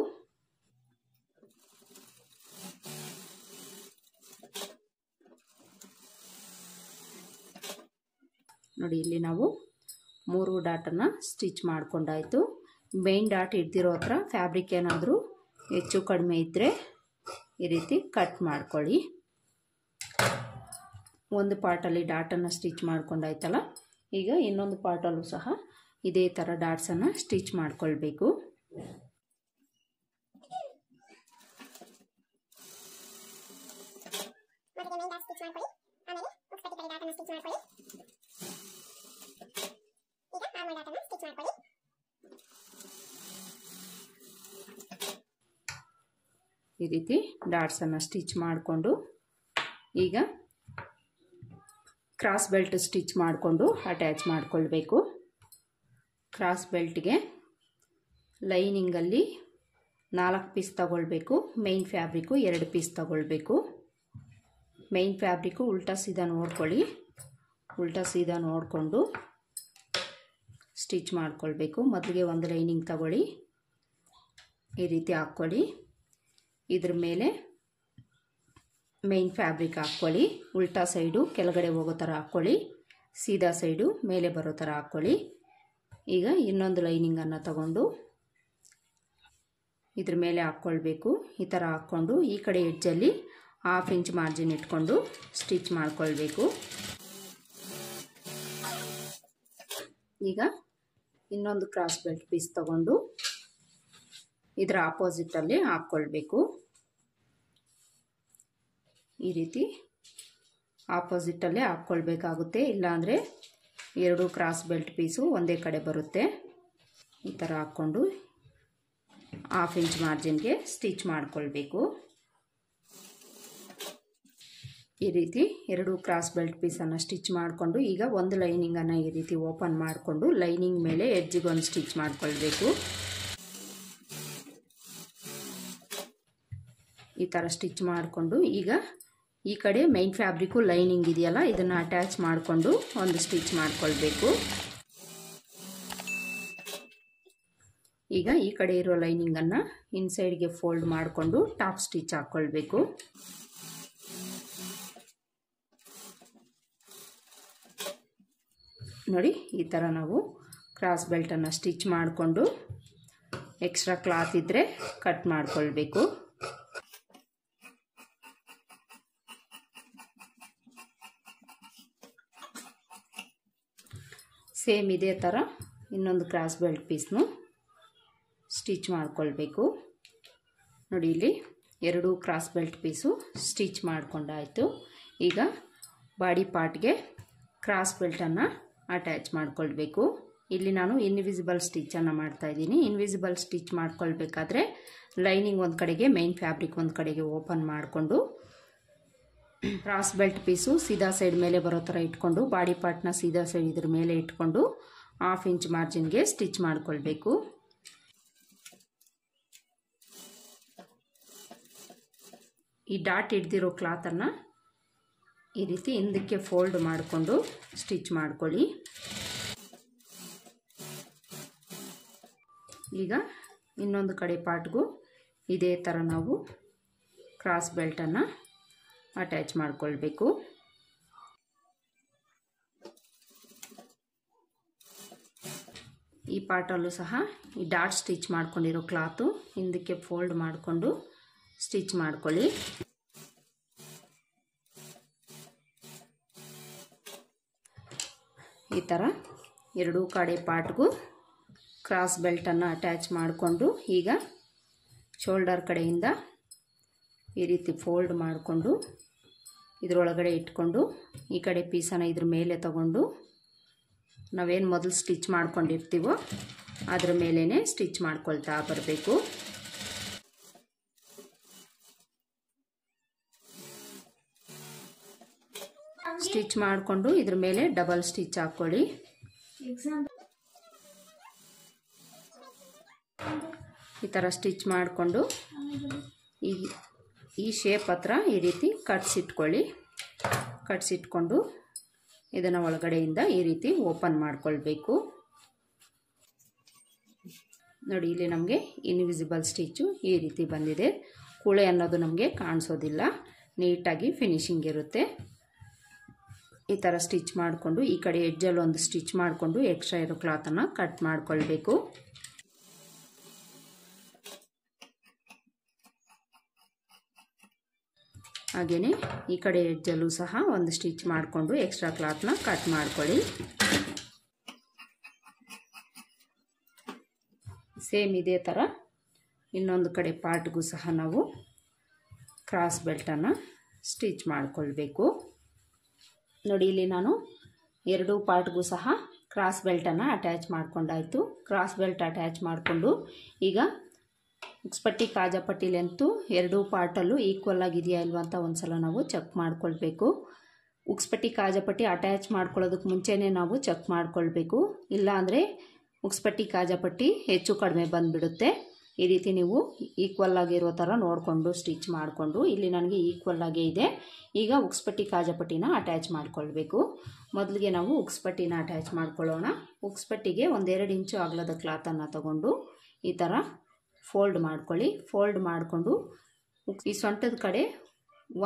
ನೋಡಿ, ಇಲ್ಲಿ ನಾವು 3 ಡಾಟನ್ನು ಸ್ಟಿಚ್ ಮಾಡ್ಕೊಂಡಾಯಿತು. ಮೇನ್ ಡಾಟ್ ಇಡ್ದಿರೋ ಹತ್ರ ಫ್ಯಾಬ್ರಿಕ್ ಏನಾದರೂ ಹೆಚ್ಚು ಕಡಿಮೆ ಇದ್ದರೆ ಈ ರೀತಿ ಕಟ್ ಮಾಡ್ಕೊಳ್ಳಿ. ಒಂದು ಪಾರ್ಟಲ್ಲಿ ಡಾಟನ್ನು ಸ್ಟಿಚ್ ಮಾಡ್ಕೊಂಡಾಯ್ತಲ್ಲ, ಈಗ ಇನ್ನೊಂದು ಪಾರ್ಟಲ್ಲೂ ಸಹ ಇದೇ ಥರ ಡಾಟ್ಸನ್ನು ಸ್ಟಿಚ್ ಮಾಡಿಕೊಳ್ಬೇಕು. ಈ ರೀತಿ ಡಾಟ್ಸನ್ನು ಸ್ಟಿಚ್ ಮಾಡಿಕೊಂಡು ಈಗ ಕ್ರಾಸ್ ಬೆಲ್ಟ್ ಸ್ಟಿಚ್ ಮಾಡಿಕೊಂಡು ಅಟ್ಯಾಚ್ ಮಾಡಿಕೊಳ್ಬೇಕು. ಕ್ರಾಸ್ ಬೆಲ್ಟ್ಗೆ ಲೈನಿಂಗಲ್ಲಿ 4 ಪೀಸ್ ತಗೊಳ್ಬೇಕು. ಮೇನ್ ಫ್ಯಾಬ್ರಿಕ್ಕು 2 ಪೀಸ್ ತಗೊಳ್ಬೇಕು. ಮೇನ್ ಫ್ಯಾಬ್ರಿಕ್ಕು ಉಲ್ಟಾ ಸೀದಾ ನೋಡ್ಕೊಳ್ಳಿ. ಉಲ್ಟಾ ಸೀದಾ ನೋಡಿಕೊಂಡು ಸ್ಟಿಚ್ ಮಾಡಿಕೊಳ್ಬೇಕು. ಮೊದಲಿಗೆ ಒಂದು ಲೈನಿಂಗ್ ತಗೊಳ್ಳಿ, ಈ ರೀತಿ ಹಾಕ್ಕೊಳ್ಳಿ. ಇದ್ರ ಮೇಲೆ ಮೇನ್ ಫ್ಯಾಬ್ರಿಕ್ ಹಾಕ್ಕೊಳ್ಳಿ. ಉಲ್ಟಾ ಸೈಡು ಕೆಳಗಡೆ ಹೋಗೋ ಥರ ಹಾಕ್ಕೊಳ್ಳಿ, ಸೀದಾ ಸೈಡು ಮೇಲೆ ಬರೋ ಥರ ಹಾಕ್ಕೊಳ್ಳಿ. ಈಗ ಇನ್ನೊಂದು ಲೈನಿಂಗನ್ನು ತಗೊಂಡು ಇದ್ರ ಮೇಲೆ ಹಾಕ್ಕೊಳ್ಬೇಕು. ಈ ಥರ ಹಾಕ್ಕೊಂಡು ಈ ಕಡೆ ಎಡ್ಜಲ್ಲಿ 1/2 ಇಂಚ್ ಮಾರ್ಜಿನ್ ಇಟ್ಕೊಂಡು ಸ್ಟಿಚ್ ಮಾಡಿಕೊಳ್ಬೇಕು. ಈಗ ಇನ್ನೊಂದು ಕ್ರಾಸ್ ಬೆಲ್ಟ್ ಪೀಸ್ ತಗೊಂಡು ಇದರ ಆಪೋಸಿಟಲ್ಲಿ ಹಾಕ್ಕೊಳ್ಬೇಕು. ಈ ರೀತಿ ಆಪೋಸಿಟಲ್ಲೇ ಹಾಕ್ಕೊಳ್ಬೇಕಾಗುತ್ತೆ, ಇಲ್ಲಾಂದರೆ 2 ಕ್ರಾಸ್ ಬೆಲ್ಟ್ ಪೀಸು ಒಂದೇ ಕಡೆ ಬರುತ್ತೆ. ಈ ಥರ ಹಾಕ್ಕೊಂಡು 1/2 ಇಂಚ್ ಮಾರ್ಜಿನ್ಗೆ ಸ್ಟಿಚ್ ಮಾಡಿಕೊಳ್ಬೇಕು. ಈ ರೀತಿ 2 ಕ್ರಾಸ್ ಬೆಲ್ಟ್ ಪೀಸನ್ನು ಸ್ಟಿಚ್ ಮಾಡಿಕೊಂಡು ಈಗ ಒಂದು ಲೈನಿಂಗನ್ನು ಈ ರೀತಿ ಓಪನ್ ಮಾಡಿಕೊಂಡು ಲೈನಿಂಗ್ ಮೇಲೆ ಎಡ್ಜಿಗೆ ಒಂದು ಸ್ಟಿಚ್ ಮಾಡಿಕೊಳ್ಬೇಕು. ಈ ಥರ ಸ್ಟಿಚ್ ಮಾಡಿಕೊಂಡು ಈಗ ಈ ಕಡೆ ಮೈನ್ ಫ್ಯಾಬ್ರಿಕ್ಕು ಲೈನಿಂಗ್ ಇದೆಯಲ್ಲ, ಇದನ್ನು ಅಟ್ಯಾಚ್ ಮಾಡಿಕೊಂಡು ಒಂದು ಸ್ಟಿಚ್ ಮಾಡಿಕೊಳ್ಬೇಕು. ಈಗ ಈ ಕಡೆ ಇರೋ ಲೈನಿಂಗನ್ನು ಇನ್ಸೈಡ್ಗೆ ಫೋಲ್ಡ್ ಮಾಡಿಕೊಂಡು ಟಾಪ್ ಸ್ಟಿಚ್ ಹಾಕ್ಕೊಳ್ಬೇಕು. ನೋಡಿ, ಈ ಥರ ನಾವು ಕ್ರಾಸ್ ಬೆಲ್ಟನ್ನು ಸ್ಟಿಚ್ ಮಾಡಿಕೊಂಡು ಎಕ್ಸ್ಟ್ರಾ ಕ್ಲಾತ್ ಇದ್ದರೆ ಕಟ್ ಮಾಡಿಕೊಳ್ಬೇಕು. ಸೇಮ್ ಇದೇ ಥರ ಇನ್ನೊಂದು ಕ್ರಾಸ್ ಬೆಲ್ಟ್ ಪೀಸ್ನು ಸ್ಟಿಚ್ ಮಾಡಿಕೊಳ್ಬೇಕು. ನೋಡಿ, ಇಲ್ಲಿ 2 ಕ್ರಾಸ್ ಬೆಲ್ಟ್ ಪೀಸು ಸ್ಟಿಚ್ ಮಾಡಿಕೊಂಡಾಯಿತು. ಈಗ ಬಾಡಿ ಪಾರ್ಟ್ಗೆ ಕ್ರಾಸ್ ಬೆಲ್ಟನ್ನು ಅಟ್ಯಾಚ್ ಮಾಡಿಕೊಳ್ಬೇಕು. ಇಲ್ಲಿ ನಾನು ಇನ್ವಿಸಿಬಲ್ ಸ್ಟಿಚ್ಚನ್ನು ಮಾಡ್ತಾ ಇದ್ದೀನಿ. ಇನ್ವಿಸಿಬಲ್ ಸ್ಟಿಚ್ ಮಾಡ್ಕೊಳ್ಬೇಕಾದ್ರೆ ಲೈನಿಂಗ್ ಒಂದು ಕಡೆಗೆ, ಮೇನ್ ಫ್ಯಾಬ್ರಿಕ್ ಒಂದು ಕಡೆಗೆ ಓಪನ್ ಮಾಡಿಕೊಂಡು ಕ್ರಾಸ್ ಬೆಲ್ಟ್ ಪೀಸು ಸೀದಾ ಸೈಡ್ ಮೇಲೆ ಬರೋ ಥರ ಇಟ್ಕೊಂಡು ಬಾಡಿ ಪಾರ್ಟ್ನ ಸೀದಾ ಸೈಡ್ ಇದ್ರ ಮೇಲೆ ಇಟ್ಕೊಂಡು 1/2 ಇಂಚ್ ಮಾರ್ಜಿನ್ಗೆ ಸ್ಟಿಚ್ ಮಾಡ್ಕೊಳ್ಬೇಕು. ಈ ಡಾಟ್ ಹಿಡ್ದಿರೋ ಕ್ಲಾತನ್ನು ಈ ರೀತಿ ಹಿಂದಕ್ಕೆ ಫೋಲ್ಡ್ ಮಾಡಿಕೊಂಡು ಸ್ಟಿಚ್ ಮಾಡ್ಕೊಳ್ಳಿ. ಈಗ ಇನ್ನೊಂದು ಕಡೆ ಪಾರ್ಟ್ಗೂ ಇದೇ ಥರ ನಾವು ಕ್ರಾಸ್ ಬೆಲ್ಟನ್ನು ಅಟ್ಯಾಚ್ ಮಾಡಿಕೊಳ್ಬೇಕು. ಈ ಪಾರ್ಟಲ್ಲೂ ಸಹ ಈ ಡಾಟ್ ಸ್ಟಿಚ್ ಮಾಡ್ಕೊಂಡಿರೋ ಕ್ಲಾತು ಹಿಂದಕ್ಕೆ ಫೋಲ್ಡ್ ಮಾಡಿಕೊಂಡು ಸ್ಟಿಚ್ ಮಾಡ್ಕೊಳ್ಳಿ. ಈ ಥರ ಎರಡೂ ಕಡೆ ಪಾರ್ಟ್ಗೂ ಕ್ರಾಸ್ ಬೆಲ್ಟನ್ನು ಅಟ್ಯಾಚ್ ಮಾಡಿಕೊಂಡು ಈಗ ಶೋಲ್ಡರ್ ಕಡೆಯಿಂದ ಈ ರೀತಿ ಫೋಲ್ಡ್ ಮಾಡಿಕೊಂಡು ಇದರೊಳಗಡೆ ಇಟ್ಕೊಂಡು ಈ ಕಡೆ ಪೀಸನ್ನು ಇದ್ರ ಮೇಲೆ ತಗೊಂಡು ನಾವೇನು ಮೊದಲು ಸ್ಟಿಚ್ ಮಾಡ್ಕೊಂಡಿರ್ತೀವೋ ಅದರ ಮೇಲೇ ಸ್ಟಿಚ್ ಮಾಡ್ಕೊಳ್ತಾ ಬರಬೇಕು. ಸ್ಟಿಚ್ ಮಾಡಿಕೊಂಡು ಇದ್ರ ಮೇಲೆ ಡಬಲ್ ಸ್ಟಿಚ್ ಹಾಕ್ಕೊಳ್ಳಿ. ಈ ಥರ ಸ್ಟಿಚ್ ಮಾಡಿಕೊಂಡು ಈ ಶೇಪ್ ಹತ್ರ ಈ ರೀತಿ ಕಟ್ಸಿಟ್ಕೊಳ್ಳಿ. ಕಟ್ಸಿಟ್ಕೊಂಡು ಇದನ್ನು ಒಳಗಡೆಯಿಂದ ಈ ರೀತಿ ಓಪನ್ ಮಾಡ್ಕೊಳ್ಬೇಕು. ನೋಡಿ, ಇಲ್ಲಿ ನಮಗೆ ಇನ್ವಿಸಿಬಲ್ ಸ್ಟಿಚ್ಚು ಈ ರೀತಿ ಬಂದಿದೆ. ಕೂಳೆ ಅನ್ನೋದು ನಮಗೆ ಕಾಣಿಸೋದಿಲ್ಲ, ನೀಟಾಗಿ ಫಿನಿಶಿಂಗ್ ಇರುತ್ತೆ. ಈ ಥರ ಸ್ಟಿಚ್ ಮಾಡಿಕೊಂಡು ಈ ಕಡೆ ಎಡ್ಜಲ್ಲಿ ಒಂದು ಸ್ಟಿಚ್ ಮಾಡಿಕೊಂಡು ಎಕ್ಸ್ಟ್ರಾ ಇರೋ ಕ್ಲಾತನ್ನು ಕಟ್ ಮಾಡ್ಕೊಳ್ಬೇಕು. ಹಾಗೆಯೇ ಈ ಕಡೆ ಎಡ್ಜಲ್ಲೂ ಸಹ ಒಂದು ಸ್ಟಿಚ್ ಮಾಡಿಕೊಂಡು ಎಕ್ಸ್ಟ್ರಾ ಕ್ಲಾತ್ನ ಕಟ್ ಮಾಡ್ಕೊಳ್ಳಿ. ಸೇಮ್ ಇದೇ ಥರ ಇನ್ನೊಂದು ಕಡೆ ಪಾರ್ಟ್ಗೂ ಸಹ ನಾವು ಕ್ರಾಸ್ ಬೆಲ್ಟನ್ನು ಸ್ಟಿಚ್ ಮಾಡಿಕೊಳ್ಬೇಕು. ನೋಡಿ, ಇಲ್ಲಿ ನಾನು ಎರಡೂ ಪಾರ್ಟ್ಗೂ ಸಹ ಕ್ರಾಸ್ ಬೆಲ್ಟನ್ನು ಅಟ್ಯಾಚ್ ಮಾಡ್ಕೊಂಡಾಯಿತು. ಕ್ರಾಸ್ ಬೆಲ್ಟ್ ಅಟ್ಯಾಚ್ ಮಾಡಿಕೊಂಡು ಈಗ ಉಕ್ಸ್ಪಟ್ಟಿ ಕಾಜಾಪಟ್ಟಿ ಲೆಂತು ಎರಡೂ ಪಾರ್ಟಲ್ಲೂ ಈಕ್ವಲ್ ಆಗಿದೆಯಾ ಇಲ್ವಾ ಅಂತ ಒಂದು ಸಲ ನಾವು ಚೆಕ್ ಮಾಡ್ಕೊಳ್ಬೇಕು. ಉಕ್ಸ್ಪಟ್ಟಿ ಕಾಜಾಪಟ್ಟಿ ಅಟ್ಯಾಚ್ ಮಾಡ್ಕೊಳ್ಳೋದಕ್ಕೆ ಮುಂಚೆನೇ ನಾವು ಚೆಕ್ ಮಾಡ್ಕೊಳ್ಬೇಕು. ಇಲ್ಲ ಅಂದರೆ ಉಕ್ಸ್ಪಟ್ಟಿ ಕಾಜಾಪಟ್ಟಿ ಹೆಚ್ಚು ಕಡಿಮೆ ಬಂದುಬಿಡುತ್ತೆ. ಈ ರೀತಿ ನೀವು ಈಕ್ವಲ್ ಆಗಿರೋ ಥರ ನೋಡಿಕೊಂಡು ಸ್ಟಿಚ್ ಮಾಡಿಕೊಂಡು, ಇಲ್ಲಿ ನನಗೆ ಈಕ್ವಲ್ ಆಗೇ ಇದೆ. ಈಗ ಉಕ್ಸ್ಪಟ್ಟಿ ಕಾಜಾಪಟ್ಟಿನ ಅಟ್ಯಾಚ್ ಮಾಡಿಕೊಳ್ಬೇಕು. ಮೊದಲಿಗೆ ನಾವು ಉಕ್ಸ್ಪಟ್ಟಿನ ಅಟ್ಯಾಚ್ ಮಾಡ್ಕೊಳ್ಳೋಣ. ಉಕ್ಸ್ಪಟ್ಟಿಗೆ 1-2 ಇಂಚು ಅಗಲದ ಕ್ಲಾತನ್ನು ತಗೊಂಡು ಈ ಥರ ಫೋಲ್ಡ್ ಮಾಡ್ಕೊಳ್ಳಿ. ಫೋಲ್ಡ್ ಮಾಡಿಕೊಂಡು ಈ ಸೊಂಟದ ಕಡೆ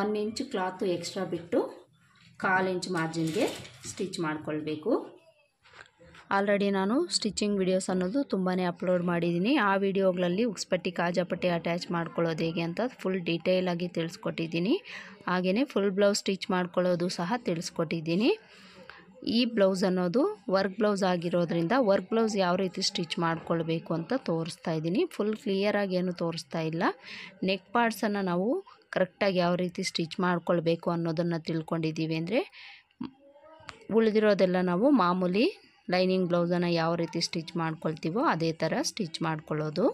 1 ಇಂಚು ಕ್ಲಾತು ಎಕ್ಸ್ಟ್ರಾ ಬಿಟ್ಟು 1/4 ಇಂಚ್ ಮಾರ್ಜಿನ್ಗೆ ಸ್ಟಿಚ್ ಮಾಡಿಕೊಳ್ಬೇಕು. ಆಲ್ರೆಡಿ ನಾನು ಸ್ಟಿಚಿಂಗ್ ವಿಡಿಯೋಸ್ ಅನ್ನೋದು ತುಂಬಾ ಅಪ್ಲೋಡ್ ಮಾಡಿದ್ದೀನಿ. ಆ ವಿಡಿಯೋಗಳಲ್ಲಿ ಉಕ್ಸ್ಪಟ್ಟಿ ಕಾಜಾಪಟ್ಟಿ ಅಟ್ಯಾಚ್ ಮಾಡ್ಕೊಳ್ಳೋದು ಹೇಗೆ ಅಂತ ಫುಲ್ ಡೀಟೇಲಾಗಿ ತಿಳಿಸ್ಕೊಟ್ಟಿದ್ದೀನಿ. ಹಾಗೆಯೇ ಫುಲ್ ಬ್ಲೌಸ್ ಸ್ಟಿಚ್ ಮಾಡ್ಕೊಳ್ಳೋದು ಸಹ ತಿಳಿಸ್ಕೊಟ್ಟಿದ್ದೀನಿ. ಈ ಬ್ಲೌಸ್ ಅನ್ನೋದು ವರ್ಕ್ ಬ್ಲೌಸ್ ಆಗಿರೋದ್ರಿಂದ ವರ್ಕ್ ಬ್ಲೌಸ್ ಯಾವ ರೀತಿ ಸ್ಟಿಚ್ ಮಾಡ್ಕೊಳ್ಬೇಕು ಅಂತ ತೋರಿಸ್ತಾ ಇದ್ದೀನಿ. ಫುಲ್ ಕ್ಲಿಯರಾಗಿ ಏನು ತೋರಿಸ್ತಾ ಇಲ್ಲ. ನೆಕ್ ಪಾರ್ಟ್ಸನ್ನು ನಾವು ಕರೆಕ್ಟಾಗಿ ಯಾವ ರೀತಿ ಸ್ಟಿಚ್ ಮಾಡ್ಕೊಳ್ಬೇಕು ಅನ್ನೋದನ್ನು ತಿಳ್ಕೊಂಡಿದ್ದೀವಿ ಅಂದರೆ ಉಳಿದಿರೋದೆಲ್ಲ ನಾವು ಮಾಮೂಲಿ ಲೈನಿಂಗ್ ಬ್ಲೌಸನ್ನು ಯಾವ ರೀತಿ ಸ್ಟಿಚ್ ಮಾಡ್ಕೊಳ್ತೀವೋ ಅದೇ ಥರ ಸ್ಟಿಚ್ ಮಾಡ್ಕೊಳ್ಳೋದು.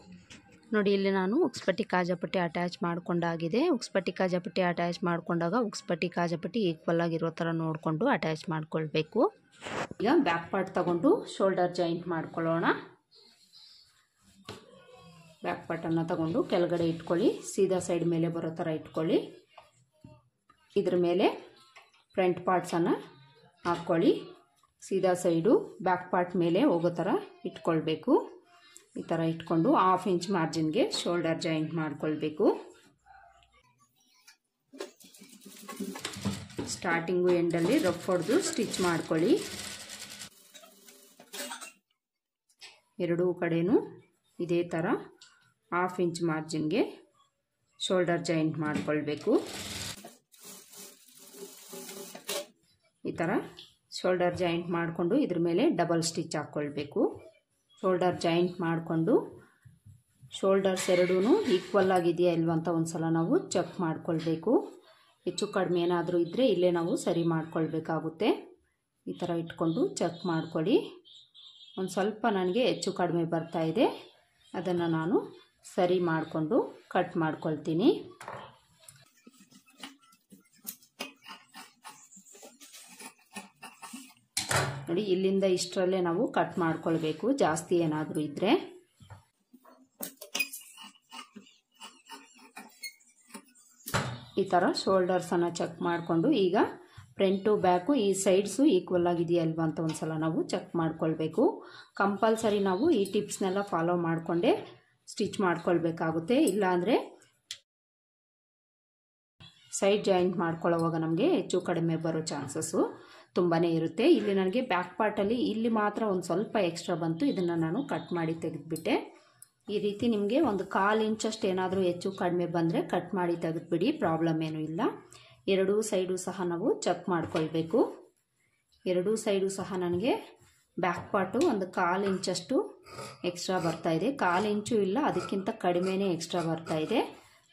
ನೋಡಿ, ಇಲ್ಲಿ ನಾನು ಉಕ್ಸ್ಪಟ್ಟಿ ಕಾಜಾಪಟ್ಟಿ ಅಟ್ಯಾಚ್ ಮಾಡ್ಕೊಂಡಾಗಿದೆ. ಉಕ್ಸ್ಪಟ್ಟಿ ಕಾಜಾಪಟ್ಟಿ ಅಟ್ಯಾಚ್ ಮಾಡಿಕೊಂಡಾಗ ಉಕ್ಸ್ಪಟ್ಟಿ ಕಾಜಾಪಟ್ಟಿ ಈಕ್ವಲ್ ಆಗಿರೋ ಥರ ನೋಡಿಕೊಂಡು ಅಟ್ಯಾಚ್ ಮಾಡ್ಕೊಳ್ಬೇಕು. ಈಗ ಬ್ಯಾಕ್ ಪಾರ್ಟ್ ತಗೊಂಡು ಶೋಲ್ಡರ್ ಜಾಯಿಂಟ್ ಮಾಡ್ಕೊಳ್ಳೋಣ. ಬ್ಯಾಕ್ ಪಾರ್ಟನ್ನು ತಗೊಂಡು ಕೆಳಗಡೆ ಇಟ್ಕೊಳ್ಳಿ. ಸೀದಾ ಸೈಡ್ ಮೇಲೆ ಬರೋ ಥರ ಇಟ್ಕೊಳ್ಳಿ. ಇದ್ರ ಮೇಲೆ ಫ್ರಂಟ್ ಪಾರ್ಟ್ಸನ್ನು ಹಾಕ್ಕೊಳ್ಳಿ. ಸೀದಾ ಸೈಡು ಬ್ಯಾಕ್ ಪಾರ್ಟ್ ಮೇಲೆ ಹೋಗೋ ಥರ ಇಟ್ಕೊಳ್ಬೇಕು. ಈ ಥರ ಇಟ್ಕೊಂಡು 1/2 ಇಂಚ್ ಮಾರ್ಜಿನ್ಗೆ ಶೋಲ್ಡರ್ ಜಾಯಿಂಟ್ ಮಾಡ್ಕೊಳ್ಬೇಕು. ಸ್ಟಾರ್ಟಿಂಗು ಎಂಡಲ್ಲಿ ರಫ್ ಹೊಡೆದು ಸ್ಟಿಚ್ ಮಾಡ್ಕೊಳ್ಳಿ. ಎರಡೂ ಕಡೆನೂ ಇದೇ ಥರ 1/2 ಇಂಚ್ ಮಾರ್ಜಿನ್ಗೆ ಶೋಲ್ಡರ್ ಜಾಯಿಂಟ್ ಮಾಡ್ಕೊಳ್ಬೇಕು. ಈ ಥರ ಶೋಲ್ಡರ್ ಜಾಯಿಂಟ್ ಮಾಡಿಕೊಂಡು ಇದ್ರ ಮೇಲೆ ಡಬಲ್ ಸ್ಟಿಚ್ ಹಾಕ್ಕೊಳ್ಬೇಕು. ಶೋಲ್ಡರ್ ಜಾಯಿಂಟ್ ಮಾಡಿಕೊಂಡು ಶೋಲ್ಡರ್ಸ್ ಎರಡೂ ಈಕ್ವಲ್ ಆಗಿದೆಯಾ ಇಲ್ವಾ ಅಂತ ಒಂದು ಸಲ ನಾವು ಚೆಕ್ ಮಾಡ್ಕೊಳ್ಬೇಕು. ಹೆಚ್ಚು ಕಡಿಮೆ ಏನಾದರೂ ಇದ್ದರೆ ಇಲ್ಲೇ ನಾವು ಸರಿ ಮಾಡ್ಕೊಳ್ಬೇಕಾಗುತ್ತೆ. ಈ ಥರ ಇಟ್ಕೊಂಡು ಚೆಕ್ ಮಾಡ್ಕೊಳ್ಳಿ. ಒಂದು ಸ್ವಲ್ಪ ನನಗೆ ಹೆಚ್ಚು ಕಡಿಮೆ ಬರ್ತಾ ಇದೆ, ಅದನ್ನು ನಾನು ಸರಿ ಮಾಡಿಕೊಂಡು ಕಟ್ ಮಾಡ್ಕೊಳ್ತೀನಿ. ನೋಡಿ ಇಲ್ಲಿಂದ ಇಷ್ಟರಲ್ಲೇ ನಾವು ಕಟ್ ಮಾಡ್ಕೊಳ್ಬೇಕು, ಜಾಸ್ತಿ ಏನಾದರೂ ಇದ್ದರೆ. ಈ ಥರ ಶೋಲ್ಡರ್ಸನ್ನು ಚೆಕ್ ಮಾಡಿಕೊಂಡು ಈಗ ಫ್ರಂಟು ಬ್ಯಾಕು ಈ ಸೈಡ್ಸು ಈಕ್ವಲ್ ಆಗಿದೆಯಲ್ವ ಅಂತ ಒಂದು ಸಲ ನಾವು ಚೆಕ್ ಮಾಡ್ಕೊಳ್ಬೇಕು. ಕಂಪಲ್ಸರಿ ನಾವು ಈ ಟಿಪ್ಸ್ನೆಲ್ಲ ಫಾಲೋ ಮಾಡಿಕೊಂಡೇ ಸ್ಟಿಚ್ ಮಾಡ್ಕೊಳ್ಬೇಕಾಗುತ್ತೆ. ಇಲ್ಲಾಂದರೆ ಸೈಡ್ ಜಾಯಿಂಟ್ ಮಾಡ್ಕೊಳ್ಳೋವಾಗ ನಮಗೆ ಹೆಚ್ಚು ಕಡಿಮೆ ಬರೋ ಚಾನ್ಸಸ್ಸು ತುಂಬಾ ಇರುತ್ತೆ. ಇಲ್ಲಿ ನನಗೆ ಬ್ಯಾಕ್ ಪಾರ್ಟಲ್ಲಿ ಇಲ್ಲಿ ಮಾತ್ರ ಒಂದು ಸ್ವಲ್ಪ ಎಕ್ಸ್ಟ್ರಾ ಬಂತು, ಇದನ್ನು ನಾನು ಕಟ್ ಮಾಡಿ ತೆಗೆದುಬಿಟ್ಟೆ. ಈ ರೀತಿ ನಿಮಗೆ ಒಂದು 1/4 ಇಂಚಷ್ಟು ಏನಾದರೂ ಹೆಚ್ಚು ಕಡಿಮೆ ಬಂದರೆ ಕಟ್ ಮಾಡಿ ತೆಗೆದುಬಿಡಿ, ಪ್ರಾಬ್ಲಮ್ ಏನೂ ಇಲ್ಲ. ಎರಡೂ ಸೈಡು ಸಹ ನಾವು ಚೆಕ್ ಮಾಡ್ಕೊಳ್ಬೇಕು. ಎರಡೂ ಸೈಡು ಸಹ ನನಗೆ ಬ್ಯಾಕ್ ಪಾರ್ಟು ಒಂದು 1/4 ಇಂಚಷ್ಟು ಎಕ್ಸ್ಟ್ರಾ ಬರ್ತಾಯಿದೆ, 1/4 ಇಂಚು ಇಲ್ಲ ಅದಕ್ಕಿಂತ ಕಡಿಮೆನೇ ಎಕ್ಸ್ಟ್ರಾ ಬರ್ತಾಯಿದೆ.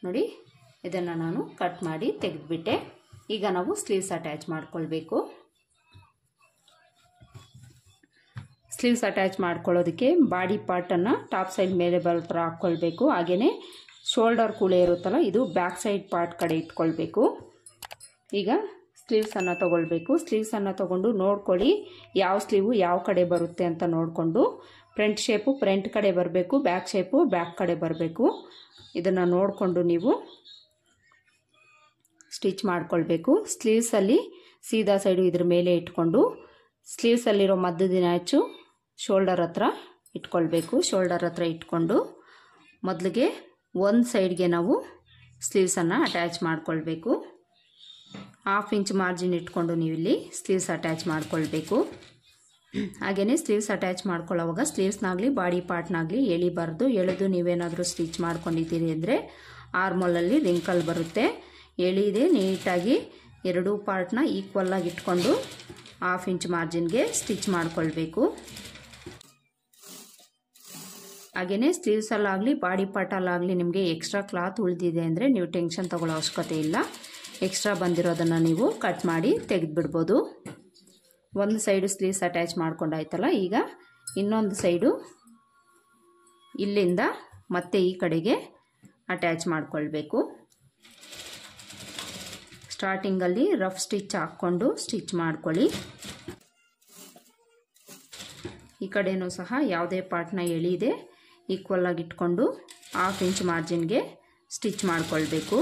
ನೋಡಿ ಇದನ್ನು ನಾನು ಕಟ್ ಮಾಡಿ ತೆಗೆದುಬಿಟ್ಟೆ. ಈಗ ನಾವು ಸ್ಲೀವ್ಸ್ ಅಟ್ಯಾಚ್ ಮಾಡ್ಕೊಳ್ಬೇಕು. ಸ್ಲೀವ್ಸ್ ಅಟ್ಯಾಚ್ ಮಾಡ್ಕೊಳ್ಳೋದಕ್ಕೆ ಬಾಡಿ ಪಾರ್ಟನ್ನು ಟಾಪ್ ಸೈಡ್ ಮೇಲೆ ಬರೋ ಥರ ಹಾಕ್ಕೊಳ್ಬೇಕು. ಹಾಗೆಯೇ ಶೋಲ್ಡರ್ ಕೂಳೆ ಇರುತ್ತಲ್ಲ, ಇದು ಬ್ಯಾಕ್ ಸೈಡ್ ಪಾರ್ಟ್ ಕಡೆ ಇಟ್ಕೊಳ್ಬೇಕು. ಈಗ ಸ್ಲೀವ್ಸನ್ನು ತೊಗೊಳ್ಬೇಕು. ಸ್ಲೀವ್ಸನ್ನು ತೊಗೊಂಡು ನೋಡ್ಕೊಳ್ಳಿ ಯಾವ ಸ್ಲೀವು ಯಾವ ಕಡೆ ಬರುತ್ತೆ ಅಂತ ನೋಡಿಕೊಂಡು, ಫ್ರಂಟ್ ಶೇಪು ಫ್ರಂಟ್ ಕಡೆ ಬರಬೇಕು, ಬ್ಯಾಕ್ ಶೇಪು ಬ್ಯಾಕ್ ಕಡೆ ಬರಬೇಕು. ಇದನ್ನು ನೋಡಿಕೊಂಡು ನೀವು ಸ್ಟಿಚ್ ಮಾಡ್ಕೊಳ್ಬೇಕು. ಸ್ಲೀವ್ಸಲ್ಲಿ ಸೀದಾ ಸೈಡು ಇದ್ರ ಮೇಲೆ ಇಟ್ಕೊಂಡು ಸ್ಲೀವ್ಸಲ್ಲಿರೋ ಮಧ್ಯದ ನಾಚು ಶೋಲ್ಡರ್ ಹತ್ರ ಇಟ್ಕೊಳ್ಬೇಕು. ಶೋಲ್ಡರ್ ಹತ್ರ ಇಟ್ಕೊಂಡು ಮೊದಲಿಗೆ ಒಂದು ಸೈಡ್ಗೆ ನಾವು ಸ್ಲೀವ್ಸನ್ನು ಅಟ್ಯಾಚ್ ಮಾಡ್ಕೊಳ್ಬೇಕು. 1/2 ಇಂಚ್ ಮಾರ್ಜಿನ್ ಇಟ್ಕೊಂಡು ನೀವು ಇಲ್ಲಿ ಸ್ಲೀವ್ಸ್ ಅಟ್ಯಾಚ್ ಮಾಡ್ಕೊಳ್ಬೇಕು. ಹಾಗೆಯೇ ಸ್ಲೀವ್ಸ್ ಅಟ್ಯಾಚ್ ಮಾಡ್ಕೊಳ್ಳೋವಾಗ ಸ್ಲೀವ್ಸ್ನಾಗಲಿ ಬಾಡಿ ಪಾರ್ಟ್ನಾಗಲಿ ಎಳಿಬಾರ್ದು. ಎಳೆದು ನೀವೇನಾದರೂ ಸ್ಟಿಚ್ ಮಾಡ್ಕೊಂಡಿದ್ದೀರಿ ಅಂದರೆ ಆರ್ಮೋಲಲ್ಲಿ ರಿಂಕಲ್ ಬರುತ್ತೆ. ಎಳಿದೆ ನೀಟಾಗಿ ಎರಡೂ ಪಾರ್ಟ್ನ ಈಕ್ವಲ್ಲಾಗಿ ಇಟ್ಕೊಂಡು 1/2 ಇಂಚ್ ಮಾರ್ಜಿನ್ಗೆ ಸ್ಟಿಚ್ ಮಾಡ್ಕೊಳ್ಬೇಕು. ಹಾಗೆಯೇ ಸ್ಲೀವ್ಸಲ್ಲಾಗಲಿ ಬಾಡಿ ಪಾರ್ಟಲ್ಲಾಗಲಿ ನಿಮಗೆ ಎಕ್ಸ್ಟ್ರಾ ಕ್ಲಾತ್ ಉಳಿದಿದೆ ಅಂದರೆ ನೀವು ಟೆನ್ಷನ್ ತೊಗೊಳ್ಳೋ ಅವಶ್ಯಕತೆ ಇಲ್ಲ. ಎಕ್ಸ್ಟ್ರಾ ಬಂದಿರೋದನ್ನು ನೀವು ಕಟ್ ಮಾಡಿ ತೆಗೆದುಬಿಡ್ಬೋದು. ಒಂದು ಸೈಡು ಸ್ಲೀವ್ಸ್ ಅಟ್ಯಾಚ್ ಮಾಡ್ಕೊಂಡಾಯ್ತಲ್ಲ, ಈಗ ಇನ್ನೊಂದು ಸೈಡು ಇಲ್ಲಿಂದ ಮತ್ತೆ ಈ ಕಡೆಗೆ ಅಟ್ಯಾಚ್ ಮಾಡ್ಕೊಳ್ಬೇಕು. ಸ್ಟಾರ್ಟಿಂಗಲ್ಲಿ ರಫ್ ಸ್ಟಿಚ್ ಹಾಕ್ಕೊಂಡು ಸ್ಟಿಚ್ ಮಾಡ್ಕೊಳ್ಳಿ. ಈ ಕಡೆಯೂ ಸಹ ಯಾವುದೇ ಪಾರ್ಟ್ನ ಎಳಿದೆ ಈಕ್ವಲ್ಲಾಗಿ ಇಟ್ಕೊಂಡು 1/2 ಇಂಚ್ ಮಾರ್ಜಿನ್ಗೆ ಸ್ಟಿಚ್ ಮಾಡ್ಕೊಳ್ಬೇಕು.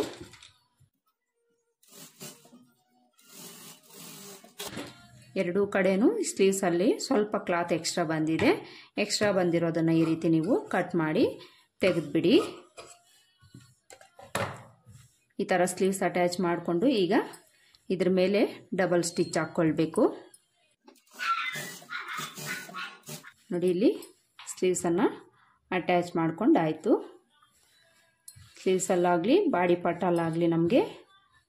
ಎರಡೂ ಕಡೆಯೂ ಸ್ಲೀವ್ಸಲ್ಲಿ ಸ್ವಲ್ಪ ಕ್ಲಾತ್ ಎಕ್ಸ್ಟ್ರಾ ಬಂದಿದೆ. ಎಕ್ಸ್ಟ್ರಾ ಬಂದಿರೋದನ್ನು ಈ ರೀತಿ ನೀವು ಕಟ್ ಮಾಡಿ ತೆಗೆದುಬಿಡಿ. ಈ ಥರ ಸ್ಲೀವ್ಸ್ ಅಟ್ಯಾಚ್ ಮಾಡಿಕೊಂಡು ಈಗ ಇದ್ರ ಮೇಲೆ ಡಬಲ್ ಸ್ಟಿಚ್ ಹಾಕ್ಕೊಳ್ಬೇಕು. ನೋಡಿ ಇಲ್ಲಿ ಸ್ಲೀವ್ಸನ್ನು ಅಟ್ಯಾಚ್ ಮಾಡ್ಕೊಂಡಾಯಿತು. ಸ್ಲೀವ್ಸಲ್ಲಾಗಲಿ ಬಾಡಿ ಪಾರ್ಟಲ್ಲಾಗಲಿ ನಮಗೆ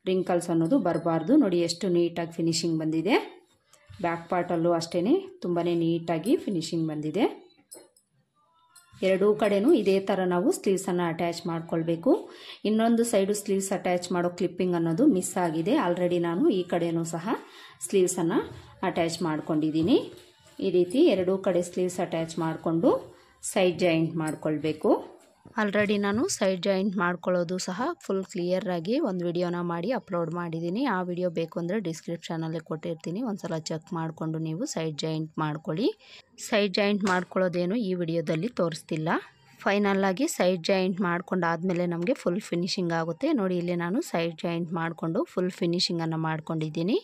ರಿಂಕಲ್ಸ್ ಅನ್ನೋದು ಬರಬಾರ್ದು. ನೋಡಿ ಎಷ್ಟು ನೀಟಾಗಿ ಫಿನಿಶಿಂಗ್ ಬಂದಿದೆ. ಬ್ಯಾಕ್ ಪಾರ್ಟಲ್ಲೂ ಅಷ್ಟೇ ತುಂಬಾ ನೀಟಾಗಿ ಫಿನಿಶಿಂಗ್ ಬಂದಿದೆ. ಎರಡೂ ಕಡೆನೂ ಇದೇ ಥರ ನಾವು ಸ್ಲೀವ್ಸನ್ನು ಅಟ್ಯಾಚ್ ಮಾಡ್ಕೊಳ್ಬೇಕು. ಇನ್ನೊಂದು ಸೈಡು ಸ್ಲೀವ್ಸ್ ಅಟ್ಯಾಚ್ ಮಾಡೋ ಕ್ಲಿಪ್ಪಿಂಗ್ ಅನ್ನೋದು ಮಿಸ್ ಆಗಿದೆ. ಆಲ್ರೆಡಿ ನಾನು ಈ ಕಡೆಯೂ ಸಹ ಸ್ಲೀವ್ಸನ್ನು ಅಟ್ಯಾಚ್ ಮಾಡ್ಕೊಂಡಿದ್ದೀನಿ. ಈ ರೀತಿ ಎರಡೂ ಕಡೆ ಸ್ಲೀವ್ಸ್ ಅಟ್ಯಾಚ್ ಮಾಡಿಕೊಂಡು ಸೈಡ್ ಜಾಯಿಂಟ್ ಮಾಡ್ಕೊಳ್ಬೇಕು. ಆಲ್ರೆಡಿ ನಾನು ಸೈಡ್ ಜಾಯಿಂಟ್ ಮಾಡ್ಕೊಳ್ಳೋದು ಸಹ ಫುಲ್ ಕ್ಲಿಯರಾಗಿ ಒಂದು ವಿಡಿಯೋನ ಮಾಡಿ ಅಪ್ಲೋಡ್ ಮಾಡಿದ್ದೀನಿ. ಆ ವಿಡಿಯೋ ಬೇಕು ಅಂದರೆ ಡಿಸ್ಕ್ರಿಪ್ಷನಲ್ಲಿ ಕೊಟ್ಟಿರ್ತೀನಿ, ಒಂದ್ಸಲ ಚೆಕ್ ಮಾಡಿಕೊಂಡು ನೀವು ಸೈಡ್ ಜಾಯಿಂಟ್ ಮಾಡ್ಕೊಳ್ಳಿ. ಸೈಡ್ ಜಾಯಿಂಟ್ ಮಾಡ್ಕೊಳ್ಳೋದೇನು ಈ ವಿಡಿಯೋದಲ್ಲಿ ತೋರಿಸ್ತಿಲ್ಲ. ಫೈನಲ್ಲಾಗಿ ಸೈಡ್ ಜಾಯಿಂಟ್ ಮಾಡ್ಕೊಂಡಾದಮೇಲೆ ನಮಗೆ ಫುಲ್ ಫಿನಿಶಿಂಗ್ ಆಗುತ್ತೆ. ನೋಡಿ ಇಲ್ಲಿ ನಾನು ಸೈಡ್ ಜಾಯಿಂಟ್ ಮಾಡಿಕೊಂಡು ಫುಲ್ ಫಿನಿಶಿಂಗನ್ನು ಮಾಡ್ಕೊಂಡಿದ್ದೀನಿ.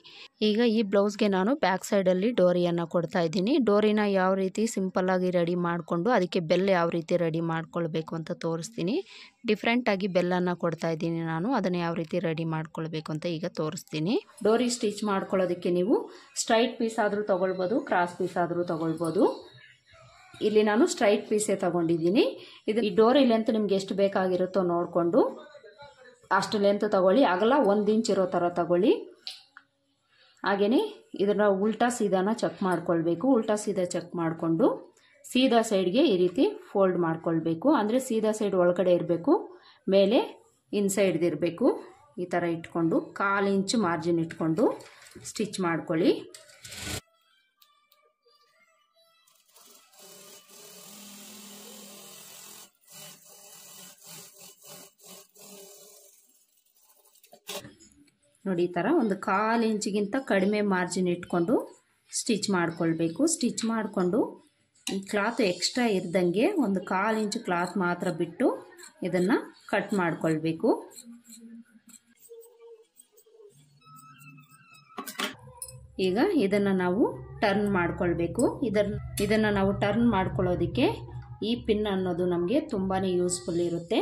ಈಗ ಈ ಬ್ಲೌಸ್ಗೆ ನಾನು ಬ್ಯಾಕ್ ಸೈಡಲ್ಲಿ ಡೋರಿಯನ್ನು ಕೊಡ್ತಾ ಇದ್ದೀನಿ. ಡೋರಿನ ಯಾವ ರೀತಿ ಸಿಂಪಲ್ಲಾಗಿ ರೆಡಿ ಮಾಡಿಕೊಂಡು ಅದಕ್ಕೆ ಬೆಲ್ ಯಾವ ರೀತಿ ರೆಡಿ ಮಾಡ್ಕೊಳ್ಬೇಕು ಅಂತ ತೋರಿಸ್ತೀನಿ. ಡಿಫ್ರೆಂಟಾಗಿ ಬೆಲ್ಲನ್ನು ಕೊಡ್ತಾ ಇದ್ದೀನಿ ನಾನು, ಅದನ್ನು ಯಾವ ರೀತಿ ರೆಡಿ ಮಾಡ್ಕೊಳ್ಬೇಕು ಅಂತ ಈಗ ತೋರಿಸ್ತೀನಿ. ಡೋರಿ ಸ್ಟಿಚ್ ಮಾಡ್ಕೊಳ್ಳೋದಕ್ಕೆ ನೀವು ಸ್ಟ್ರೈಟ್ ಪೀಸ್ ಆದರೂ ತೊಗೊಳ್ಬೋದು, ಕ್ರಾಸ್ ಪೀಸ್ ಆದರೂ ತೊಗೊಳ್ಬೋದು. ಇಲ್ಲಿ ನಾನು ಸ್ಟ್ರೈಟ್ ಪೀಸೇ ತಗೊಂಡಿದ್ದೀನಿ. ಇದು ಈ ಡೋರಿ ಲೆಂತ್ ನಿಮ್ಗೆ ಎಷ್ಟು ಬೇಕಾಗಿರುತ್ತೋ ನೋಡಿಕೊಂಡು ಅಷ್ಟು ಲೆಂತ್ ತಗೊಳ್ಳಿ. ಅಗಲ 1 ಇಂಚ್ ಇರೋ ಥರ ತಗೊಳ್ಳಿ. ಹಾಗೆಯೇ ಇದನ್ನು ಉಲ್ಟಾ ಸೀದಾನ ಚೆಕ್ ಮಾಡ್ಕೊಳ್ಬೇಕು. ಉಲ್ಟಾ ಸೀದಾ ಚೆಕ್ ಮಾಡಿಕೊಂಡು ಸೀದಾ ಸೈಡ್ಗೆ ಈ ರೀತಿ ಫೋಲ್ಡ್ ಮಾಡ್ಕೊಳ್ಬೇಕು. ಅಂದರೆ ಸೀದಾ ಸೈಡ್ ಒಳಗಡೆ ಇರಬೇಕು, ಮೇಲೆ ಇನ್ಸೈಡ್ದಿರಬೇಕು. ಈ ಥರ ಇಟ್ಕೊಂಡು 1/4 ಇಂಚ್ ಮಾರ್ಜಿನ್ ಇಟ್ಕೊಂಡು ಸ್ಟಿಚ್ ಮಾಡ್ಕೊಳ್ಳಿ. ನೋಡಿ ಈ ಥರ ಒಂದು 1/4 ಇಂಚಿಗಿಂತ ಕಡಿಮೆ ಮಾರ್ಜಿನ್ ಇಟ್ಕೊಂಡು ಸ್ಟಿಚ್ ಮಾಡ್ಕೊಳ್ಬೇಕು. ಸ್ಟಿಚ್ ಮಾಡಿಕೊಂಡು ಈ ಕ್ಲಾತ್ ಎಕ್ಸ್ಟ್ರಾ ಇರ್ದಂಗೆ ಒಂದು 1/4 ಇಂಚು ಕ್ಲಾತ್ ಮಾತ್ರ ಬಿಟ್ಟು ಇದನ್ನು ಕಟ್ ಮಾಡ್ಕೊಳ್ಬೇಕು. ಈಗ ಇದನ್ನು ನಾವು ಟರ್ನ್ ಮಾಡ್ಕೊಳ್ಬೇಕು. ಇದನ್ನು ನಾವು ಟರ್ನ್ ಮಾಡ್ಕೊಳ್ಳೋದಕ್ಕೆ ಈ ಪಿನ್ ಅನ್ನೋದು ನಮಗೆ ತುಂಬಾ ಯೂಸ್ಫುಲ್ ಇರುತ್ತೆ.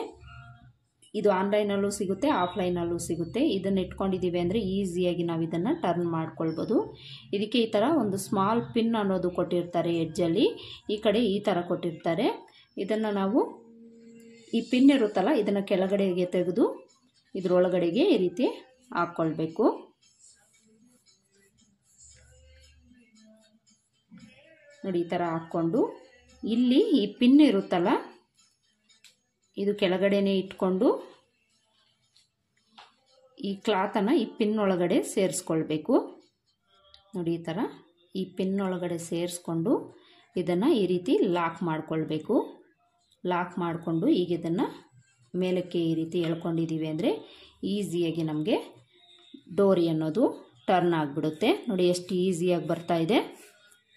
ಇದು ಆನ್ಲೈನಲ್ಲೂ ಸಿಗುತ್ತೆ, ಆಫ್ಲೈನಲ್ಲೂ ಸಿಗುತ್ತೆ. ಇದನ್ನು ಇಟ್ಕೊಂಡಿದ್ದೀವಿ ಅಂದರೆ ಈಸಿಯಾಗಿ ನಾವು ಇದನ್ನು ಟರ್ನ್ ಮಾಡ್ಕೊಳ್ಬೋದು. ಇದಕ್ಕೆ ಈ ಥರ ಒಂದು ಸ್ಮಾಲ್ ಪಿನ್ ಅನ್ನೋದು ಕೊಟ್ಟಿರ್ತಾರೆ ಎಡ್ಜಲ್ಲಿ, ಈ ಕಡೆ ಈ ಥರ ಕೊಟ್ಟಿರ್ತಾರೆ. ಇದನ್ನು ನಾವು ಈ ಪಿನ್ ಇರುತ್ತಲ್ಲ ಇದನ್ನು ಕೆಳಗಡೆಗೆ ತೆಗೆದು ಇದರೊಳಗಡೆಗೆ ಈ ರೀತಿ ಹಾಕ್ಕೊಳ್ಬೇಕು. ನೋಡಿ ಈ ಥರ ಹಾಕ್ಕೊಂಡು ಇಲ್ಲಿ ಈ ಪಿನ್ ಇರುತ್ತಲ್ಲ ಇದು ಕೆಳಗಡೆನೇ ಇಟ್ಕೊಂಡು ಈ ಕ್ಲಾತನ್ನು ಈ ಪಿನ್ ಒಳಗಡೆ ಸೇರಿಸ್ಕೊಳ್ಬೇಕು. ನೋಡಿ ಈ ಥರ ಈ ಪಿನ್ ಒಳಗಡೆ ಸೇರಿಸ್ಕೊಂಡು ಇದನ್ನು ಈ ರೀತಿ ಲಾಕ್ ಮಾಡ್ಕೊಳ್ಬೇಕು. ಲಾಕ್ ಮಾಡಿಕೊಂಡು ಈಗ ಇದನ್ನು ಮೇಲಕ್ಕೆ ಈ ರೀತಿ ಎಳ್ಕೊಂಡಿದ್ದೀವಿ ಅಂದರೆ ಈಸಿಯಾಗಿ ನಮಗೆ ಡೋರಿ ಅನ್ನೋದು ಟರ್ನ್ ಆಗಿಬಿಡುತ್ತೆ. ನೋಡಿ ಎಷ್ಟು ಈಸಿಯಾಗಿ ಬರ್ತಾ ಇದೆ.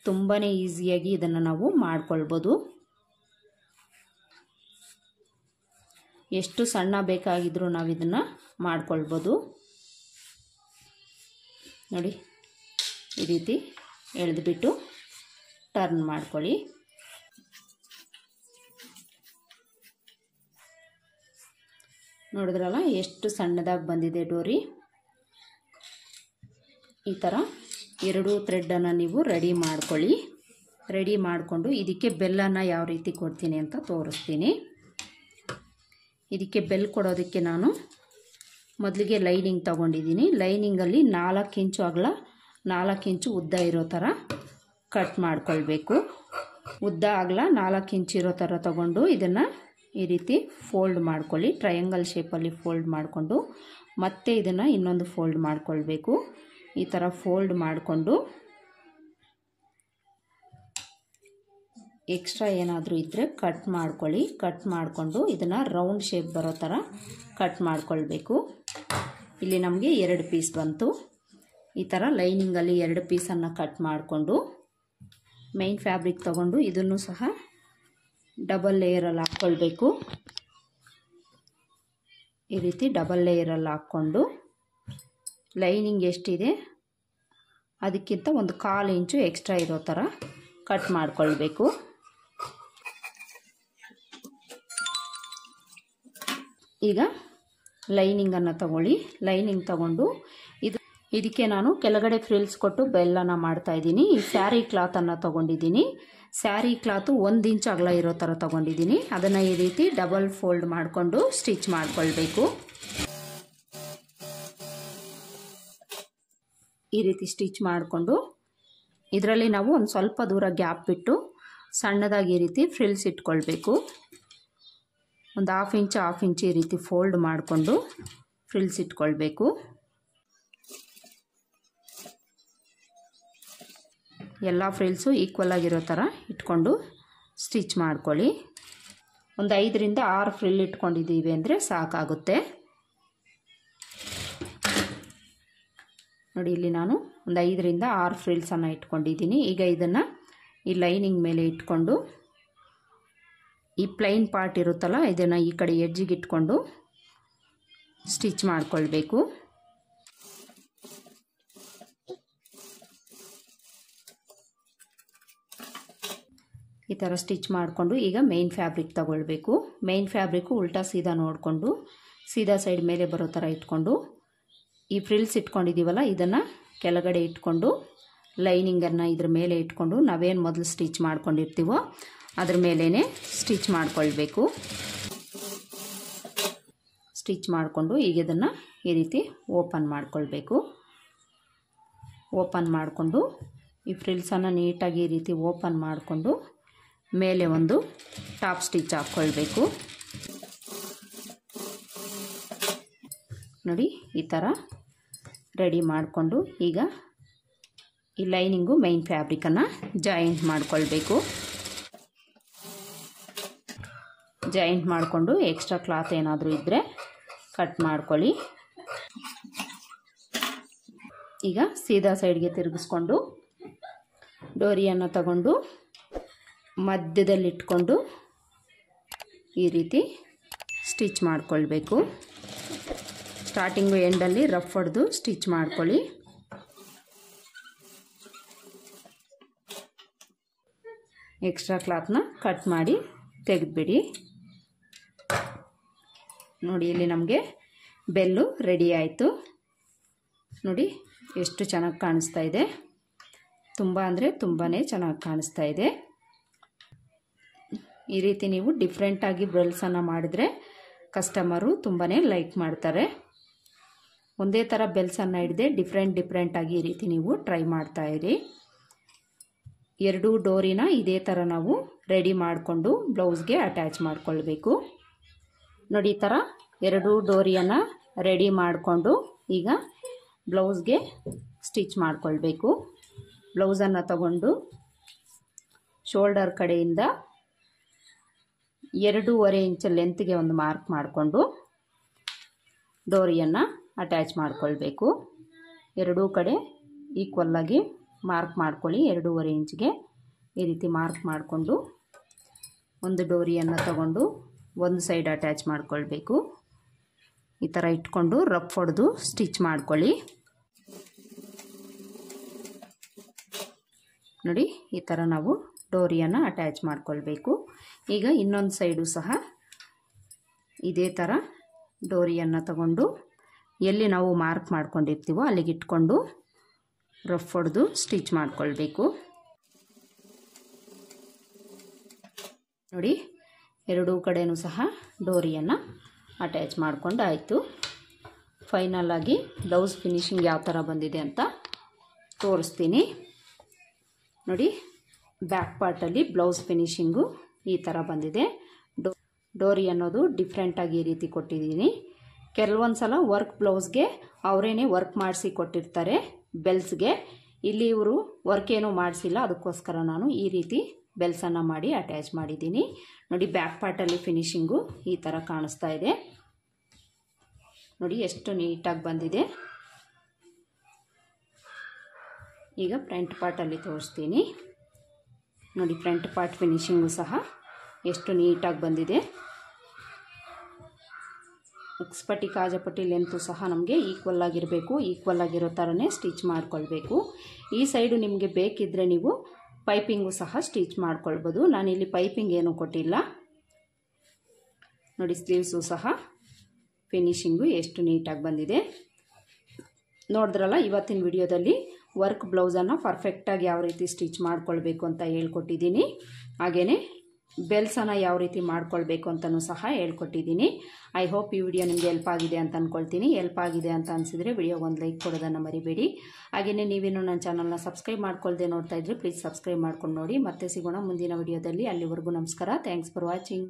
ತುಂಬಾ ಈಸಿಯಾಗಿ ಇದನ್ನು ನಾವು ಮಾಡ್ಕೊಳ್ಬೋದು. ಎಷ್ಟು ಸಣ್ಣ ಬೇಕಾಗಿದ್ರೂ ನಾವು ಇದನ್ನು ಮಾಡ್ಕೊಳ್ಬೋದು. ನೋಡಿ ಈ ರೀತಿ ಎಳೆದುಬಿಟ್ಟು ಟರ್ನ್ ಮಾಡ್ಕೊಳ್ಳಿ. ನೋಡಿದ್ರಲ್ಲ ಎಷ್ಟು ಸಣ್ಣದಾಗಿ ಬಂದಿದೆ ಡೋರಿ. ಈ ಥರ 2 ಥ್ರೆಡ್ಡನ್ನು ನೀವು ರೆಡಿ ಮಾಡ್ಕೊಳ್ಳಿ. ರೆಡಿ ಮಾಡಿಕೊಂಡು ಇದಕ್ಕೆ ಬೆಲ್ಲನ್ನು ಯಾವ ರೀತಿ ಕೊಡ್ತೀನಿ ಅಂತ ತೋರಿಸ್ತೀನಿ. ಇದಕ್ಕೆ ಬೆಲ್ ಕೊಡೋದಕ್ಕೆ ನಾನು ಮೊದಲಿಗೆ ಲೈನಿಂಗ್ ತೊಗೊಂಡಿದ್ದೀನಿ. ಲೈನಿಂಗಲ್ಲಿ 4 ಇಂಚು ಅಗಲ 4 ಇಂಚು ಉದ್ದ ಇರೋ ಥರ ಕಟ್ ಮಾಡ್ಕೊಳ್ಬೇಕು. ಉದ್ದ ಅಗಲ 4 ಇಂಚು ಇರೋ ಥರ ತೊಗೊಂಡು ಇದನ್ನು ಈ ರೀತಿ ಫೋಲ್ಡ್ ಮಾಡ್ಕೊಳ್ಳಿ. ಟ್ರಯಾಂಗಲ್ ಶೇಪಲ್ಲಿ ಫೋಲ್ಡ್ ಮಾಡಿಕೊಂಡು ಮತ್ತೆ ಇದನ್ನು ಇನ್ನೊಂದು ಫೋಲ್ಡ್ ಮಾಡ್ಕೊಳ್ಬೇಕು. ಈ ಥರ ಫೋಲ್ಡ್ ಮಾಡಿಕೊಂಡು ಎಕ್ಸ್ಟ್ರಾ ಏನಾದರೂ ಇದ್ದರೆ ಕಟ್ ಮಾಡ್ಕೊಳ್ಳಿ. ಕಟ್ ಮಾಡಿಕೊಂಡು ಇದನ್ನು ರೌಂಡ್ ಶೇಪ್ ಬರೋ ಥರ ಕಟ್ ಮಾಡ್ಕೊಳ್ಬೇಕು. ಇಲ್ಲಿ ನಮಗೆ 2 ಪೀಸ್ ಬಂತು. ಈ ಥರ ಲೈನಿಂಗಲ್ಲಿ 2 ಪೀಸನ್ನು ಕಟ್ ಮಾಡಿಕೊಂಡು ಮೈನ್ ಫ್ಯಾಬ್ರಿಕ್ ತೊಗೊಂಡು ಇದನ್ನು ಸಹ ಡಬಲ್ ಲೇಯರಲ್ಲಿ ಹಾಕ್ಕೊಳ್ಬೇಕು. ಈ ರೀತಿ ಡಬಲ್ ಲೇಯರಲ್ಲಿ ಹಾಕ್ಕೊಂಡು ಲೈನಿಂಗ್ ಎಷ್ಟಿದೆ ಅದಕ್ಕಿಂತ ಒಂದು 1/4 ಇಂಚು ಎಕ್ಸ್ಟ್ರಾ ಇರೋ ಥರ ಕಟ್ ಮಾಡ್ಕೊಳ್ಬೇಕು. ಈಗ ಲೈನಿಂಗನ್ನು ತಗೊಳ್ಳಿ. ಲೈನಿಂಗ್ ತಗೊಂಡು ಇದಕ್ಕೆ ನಾನು ಕೆಳಗಡೆ ಫ್ರಿಲ್ಸ್ ಕೊಟ್ಟು ಬೆಲ್ಲನ ಮಾಡ್ತಾಯಿದ್ದೀನಿ. ಈ ಸ್ಯಾರಿ ಕ್ಲಾತನ್ನು ತೊಗೊಂಡಿದ್ದೀನಿ. ಸ್ಯಾರಿ ಕ್ಲಾತು 1 ಇಂಚ್ ಅಗಲ ಇರೋ ಥರ ತೊಗೊಂಡಿದ್ದೀನಿ. ಅದನ್ನು ಈ ರೀತಿ ಡಬಲ್ ಫೋಲ್ಡ್ ಮಾಡಿಕೊಂಡು ಸ್ಟಿಚ್ ಮಾಡ್ಕೊಳ್ಬೇಕು. ಈ ರೀತಿ ಸ್ಟಿಚ್ ಮಾಡಿಕೊಂಡು ಇದರಲ್ಲಿ ನಾವು ಒಂದು ಸ್ವಲ್ಪ ದೂರ ಗ್ಯಾಪ್ ಬಿಟ್ಟು ಸಣ್ಣದಾಗಿ ಈ ರೀತಿ ಫ್ರಿಲ್ಸ್ ಇಟ್ಕೊಳ್ಬೇಕು. ಒಂದು 1/2 ಇಂಚ್ ಈ ರೀತಿ ಫೋಲ್ಡ್ ಮಾಡಿಕೊಂಡು ಫ್ರಿಲ್ಸ್ ಇಟ್ಕೊಳ್ಬೇಕು. ಎಲ್ಲ ಫ್ರಿಲ್ಸು ಈಕ್ವಲ್ ಆಗಿರೋ ಥರ ಇಟ್ಕೊಂಡು ಸ್ಟಿಚ್ ಮಾಡ್ಕೊಳ್ಳಿ. ಒಂದು 5 ರಿಂದ 6 ಫ್ರಿಲ್ ಇಟ್ಕೊಂಡಿದ್ದೀವಿ ಅಂದರೆ ಸಾಕಾಗುತ್ತೆ. ನೋಡಿ ಇಲ್ಲಿ ನಾನು ಒಂದು 5 ರಿಂದ 6 ಫ್ರಿಲ್ಸನ್ನು ಇಟ್ಕೊಂಡಿದ್ದೀನಿ. ಈಗ ಇದನ್ನು ಈ ಲೈನಿಂಗ್ ಮೇಲೆ ಇಟ್ಕೊಂಡು ಈ ಪ್ಲೈನ್ ಪಾರ್ಟ್ ಇರುತ್ತಲ್ಲ ಇದನ್ನು ಈ ಕಡೆ ಎಡ್ಜಿಗೆ ಇಟ್ಕೊಂಡು ಸ್ಟಿಚ್ ಮಾಡ್ಕೊಳ್ಬೇಕು. ಈ ಥರ ಸ್ಟಿಚ್ ಮಾಡಿಕೊಂಡು ಈಗ ಮೇನ್ ಫ್ಯಾಬ್ರಿಕ್ ತಗೊಳ್ಬೇಕು. ಮೇನ್ ಫ್ಯಾಬ್ರಿಕ್ಕು ಉಲ್ಟಾ ಸೀದಾ ನೋಡಿಕೊಂಡು ಸೀದಾ ಸೈಡ್ ಮೇಲೆ ಬರೋ ಥರ ಇಟ್ಕೊಂಡು ಈ ಫ್ರಿಲ್ಸ್ ಇಟ್ಕೊಂಡಿದ್ದೀವಲ್ಲ ಇದನ್ನು ಕೆಳಗಡೆ ಇಟ್ಕೊಂಡು ಲೈನಿಂಗನ್ನು ಇದ್ರ ಮೇಲೆ ಇಟ್ಕೊಂಡು ನಾವೇನು ಮೊದಲು ಸ್ಟಿಚ್ ಮಾಡ್ಕೊಂಡಿರ್ತೀವೋ ಅದ್ರ ಮೇಲೇ ಸ್ಟಿಚ್ ಮಾಡ್ಕೊಳ್ಬೇಕು. ಸ್ಟಿಚ್ ಮಾಡಿಕೊಂಡು ಈಗ ಇದನ್ನು ಈ ರೀತಿ ಓಪನ್ ಮಾಡ್ಕೊಳ್ಬೇಕು. ಓಪನ್ ಮಾಡಿಕೊಂಡು ಈ ಫ್ರಿಲ್ಸನ್ನು ನೀಟಾಗಿ ಈ ರೀತಿ ಓಪನ್ ಮಾಡಿಕೊಂಡು ಮೇಲೆ ಒಂದು ಟಾಪ್ ಸ್ಟಿಚ್ ಹಾಕ್ಕೊಳ್ಬೇಕು. ನೋಡಿ ಈ ಥರ ರೆಡಿ ಮಾಡಿಕೊಂಡು ಈಗ ಈ ಲೈನಿಂಗು ಮೈನ್ ಫ್ಯಾಬ್ರಿಕನ್ನು ಜಾಯಿಂಟ್ ಮಾಡ್ಕೊಳ್ಬೇಕು. ಜಾಯಿಂಟ್ ಮಾಡಿಕೊಂಡು ಎಕ್ಸ್ಟ್ರಾ ಕ್ಲಾತ್ ಏನಾದರೂ ಇದ್ದರೆ ಕಟ್ ಮಾಡ್ಕೊಳ್ಳಿ. ಈಗ ಸೀದಾ ಸೈಡ್ಗೆ ತಿರುಗಿಸ್ಕೊಂಡು ಡೋರಿಯನ್ನು ತಗೊಂಡು ಮಧ್ಯದಲ್ಲಿಟ್ಕೊಂಡು ಈ ರೀತಿ ಸ್ಟಿಚ್ ಮಾಡಿಕೊಳ್ಬೇಕು. ಸ್ಟಾರ್ಟಿಂಗು ಎಂಡಲ್ಲಿ ರಫ್ ಹೊಡೆದು ಸ್ಟಿಚ್ ಮಾಡ್ಕೊಳ್ಳಿ. ಎಕ್ಸ್ಟ್ರಾ ಕ್ಲಾತ್ನ ಕಟ್ ಮಾಡಿ ತೆಗೆದುಬಿಡಿ. ನೋಡಿ, ಇಲ್ಲಿ ನಮಗೆ ಬೆಲ್ಲು ರೆಡಿ ಆಯಿತು. ನೋಡಿ ಎಷ್ಟು ಚೆನ್ನಾಗಿ ಕಾಣಿಸ್ತಾ ಇದೆ. ತುಂಬ ಅಂದರೆ ತುಂಬಾ ಚೆನ್ನಾಗಿ ಕಾಣಿಸ್ತಾ ಇದೆ. ಈ ರೀತಿ ನೀವು ಡಿಫ್ರೆಂಟಾಗಿ ಬೆಲ್ಸನ್ನು ಮಾಡಿದರೆ ಕಸ್ಟಮರು ತುಂಬಾ ಲೈಕ್ ಮಾಡ್ತಾರೆ. ಒಂದೇ ಥರ ಬೆಲ್ಸನ್ನು ಹಿಡಿದೆ ಡಿಫ್ರೆಂಟಾಗಿ ಈ ರೀತಿ ನೀವು ಟ್ರೈ ಮಾಡ್ತಾಯಿರಿ. ಎರಡೂ ಡೋರಿನ ಇದೇ ಥರ ನಾವು ರೆಡಿ ಮಾಡಿಕೊಂಡು ಬ್ಲೌಸ್ಗೆ ಅಟ್ಯಾಚ್ ಮಾಡಿಕೊಳ್ಬೇಕು. ನೋಡಿ, ಈ ಥರ ಎರಡೂ ಡೋರಿಯನ್ನು ರೆಡಿ ಮಾಡಿಕೊಂಡು ಈಗ ಬ್ಲೌಸ್ಗೆ ಸ್ಟಿಚ್ ಮಾಡಿಕೊಳ್ಬೇಕು. ಬ್ಲೌಸನ್ನು ತಗೊಂಡು ಶೋಲ್ಡರ್ ಕಡೆಯಿಂದ 2.5 ಇಂಚ್ ಲೆಂತ್ಗೆ ಒಂದು ಮಾರ್ಕ್ ಮಾಡಿಕೊಂಡು ಡೋರಿಯನ್ನು ಅಟ್ಯಾಚ್ ಮಾಡಿಕೊಳ್ಬೇಕು. ಎರಡೂ ಕಡೆ ಈಕ್ವಲ್ಲಾಗಿ ಮಾರ್ಕ್ ಮಾಡ್ಕೊಳ್ಳಿ. 2.5 ಇಂಚ್ಗೆ ಈ ರೀತಿ ಮಾರ್ಕ್ ಮಾಡಿಕೊಂಡು ಒಂದು ಡೋರಿಯನ್ನು ತಗೊಂಡು ಒಂದು ಸೈಡ್ ಅಟ್ಯಾಚ್ ಮಾಡಿಕೊಳ್ಬೇಕು. ಈ ಥರ ಇಟ್ಕೊಂಡು ರಫ್ ಹೊಡೆದು ಸ್ಟಿಚ್ ಮಾಡ್ಕೊಳ್ಳಿ. ನೋಡಿ, ಈ ಥರ ನಾವು ಡೋರಿಯನ್ನು ಅಟ್ಯಾಚ್ ಮಾಡಿಕೊಳ್ಬೇಕು. ಈಗ ಇನ್ನೊಂದು ಸೈಡು ಸಹ ಇದೇ ಥರ ಡೋರಿಯನ್ನು ತಗೊಂಡು ಎಲ್ಲಿ ನಾವು ಮಾರ್ಕ್ ಮಾಡ್ಕೊಂಡಿರ್ತೀವೋ ಅಲ್ಲಿಗೆ ಇಟ್ಕೊಂಡು ರಫ್ ಹೊಡೆದು ಸ್ಟಿಚ್ ಮಾಡಿಕೊಳ್ಬೇಕು. ನೋಡಿ, ಎರಡೂ ಕಡೆಯೂ ಸಹ ಡೋರಿಯನ್ನು ಅಟ್ಯಾಚ್ ಮಾಡಿಕೊಂಡು ಆಯಿತು. ಫೈನಲಾಗಿ ಬ್ಲೌಸ್ ಫಿನಿಶಿಂಗ್ ಯಾವ ಥರ ಬಂದಿದೆ ಅಂತ ತೋರಿಸ್ತೀನಿ. ನೋಡಿ, ಬ್ಯಾಕ್ ಪಾರ್ಟಲ್ಲಿ ಬ್ಲೌಸ್ ಫಿನಿಶಿಂಗು ಈ ಥರ ಬಂದಿದೆ. ಡೋರಿ ಅನ್ನೋದು ಡಿಫ್ರೆಂಟಾಗಿ ಈ ರೀತಿ ಕೊಟ್ಟಿದ್ದೀನಿ. ಕೆಲವೊಂದು ಸಲ ವರ್ಕ್ ಬ್ಲೌಸ್ಗೆ ಅವರೇನೆ ವರ್ಕ್ ಮಾಡಿಸಿ ಕೊಟ್ಟಿರ್ತಾರೆ ಬೆಲ್ಸ್ಗೆ. ಇಲ್ಲಿ ಇವರು ವರ್ಕ್ ಏನೂ ಮಾಡಿಸಿಲ್ಲ, ಅದಕ್ಕೋಸ್ಕರ ನಾನು ಈ ರೀತಿ ಬೆಲ್ಸನ್ನು ಮಾಡಿ ಅಟ್ಯಾಚ್ ಮಾಡಿದ್ದೀನಿ. ನೋಡಿ, ಬ್ಯಾಕ್ ಪಾರ್ಟಲ್ಲಿ ಫಿನಿಶಿಂಗು ಈ ಥರ ಕಾಣಿಸ್ತಾ ಇದೆ. ನೋಡಿ ಎಷ್ಟು ನೀಟಾಗಿ ಬಂದಿದೆ. ಈಗ ಫ್ರಂಟ್ ಪಾರ್ಟಲ್ಲಿ ತೋರಿಸ್ತೀನಿ. ನೋಡಿ, ಫ್ರಂಟ್ ಪಾರ್ಟ್ ಫಿನಿಶಿಂಗು ಸಹ ಎಷ್ಟು ನೀಟಾಗಿ ಬಂದಿದೆ. ಉಕ್ಸ್ಪಟ್ಟಿ ಕಾಜಪಟ್ಟಿ ಲೆಂತು ಸಹ ನಮಗೆ ಈಕ್ವಲ್ ಆಗಿರಬೇಕು. ಈಕ್ವಲ್ ಆಗಿರೋ ಥರನೇ ಸ್ಟಿಚ್ ಮಾಡ್ಕೊಳ್ಬೇಕು. ಈ ಸೈಡು ನಿಮಗೆ ಬೇಕಿದ್ದರೆ ನೀವು ಪೈಪಿಂಗು ಸಹ ಸ್ಟಿಚ್ ಮಾಡ್ಕೊಳ್ಬೋದು. ನಾನಿಲ್ಲಿ ಪೈಪಿಂಗ್ ಏನೂ ಕೊಟ್ಟಿಲ್ಲ. ನೋಡಿ, ಸ್ಲೀವ್ಸು ಸಹ ಫಿನಿಶಿಂಗು ಎಷ್ಟು ನೀಟಾಗಿ ಬಂದಿದೆ. ನೋಡಿದ್ರಲ್ಲ, ಇವತ್ತಿನ ವಿಡಿಯೋದಲ್ಲಿ ವರ್ಕ್ ಬ್ಲೌಸನ್ನು ಪರ್ಫೆಕ್ಟಾಗಿ ಯಾವ ರೀತಿ ಸ್ಟಿಚ್ ಮಾಡ್ಕೊಳ್ಬೇಕು ಅಂತ ಹೇಳ್ಕೊಟ್ಟಿದ್ದೀನಿ. ಹಾಗೆಯೇ ಬೆಲ್ಸನ್ನು ಯಾವ ರೀತಿ ಮಾಡ್ಕೊಳ್ಬೇಕು ಅಂತಲೂ ಸಹ ಹೇಳ್ಕೊಟ್ಟಿದ್ದೀನಿ. ಐ ಹೋಪ್ ಈ ವಿಡಿಯೋ ನಿಮಗೆ ಹೆಲ್ಪ್ ಆಗಿದೆ ಅಂತ ಅಂದ್ಕೊಳ್ತೀನಿ. ಹೆಲ್ಪ್ ಆಗಿದೆ ಅಂತ ಅನಿಸಿದರೆ ವಿಡಿಯೋಗೆ ಒಂದು ಲೈಕ್ ಕೊಡೋದನ್ನು ಮರಿಬೇಡಿ. ಹಾಗೆಯೇ ನೀವೇನು ನನ್ನ ಚಾನಲ್ನ ಸಬ್ಸ್ಕ್ರೈಬ್ ಮಾಡ್ಕೊಳ್ದೆ ನೋಡ್ತಾ ಇದ್ದರೆ ಪ್ಲೀಸ್ ಸಬ್ಸ್ಕ್ರೈಬ್ ಮಾಡ್ಕೊಂಡು ನೋಡಿ. ಮತ್ತೆ ಸಿಗೋಣ ಮುಂದಿನ ವಿಡಿಯೋದಲ್ಲಿ. ಅಲ್ಲಿವರೆಗೂ ನಮಸ್ಕಾರ. Thanks for watching.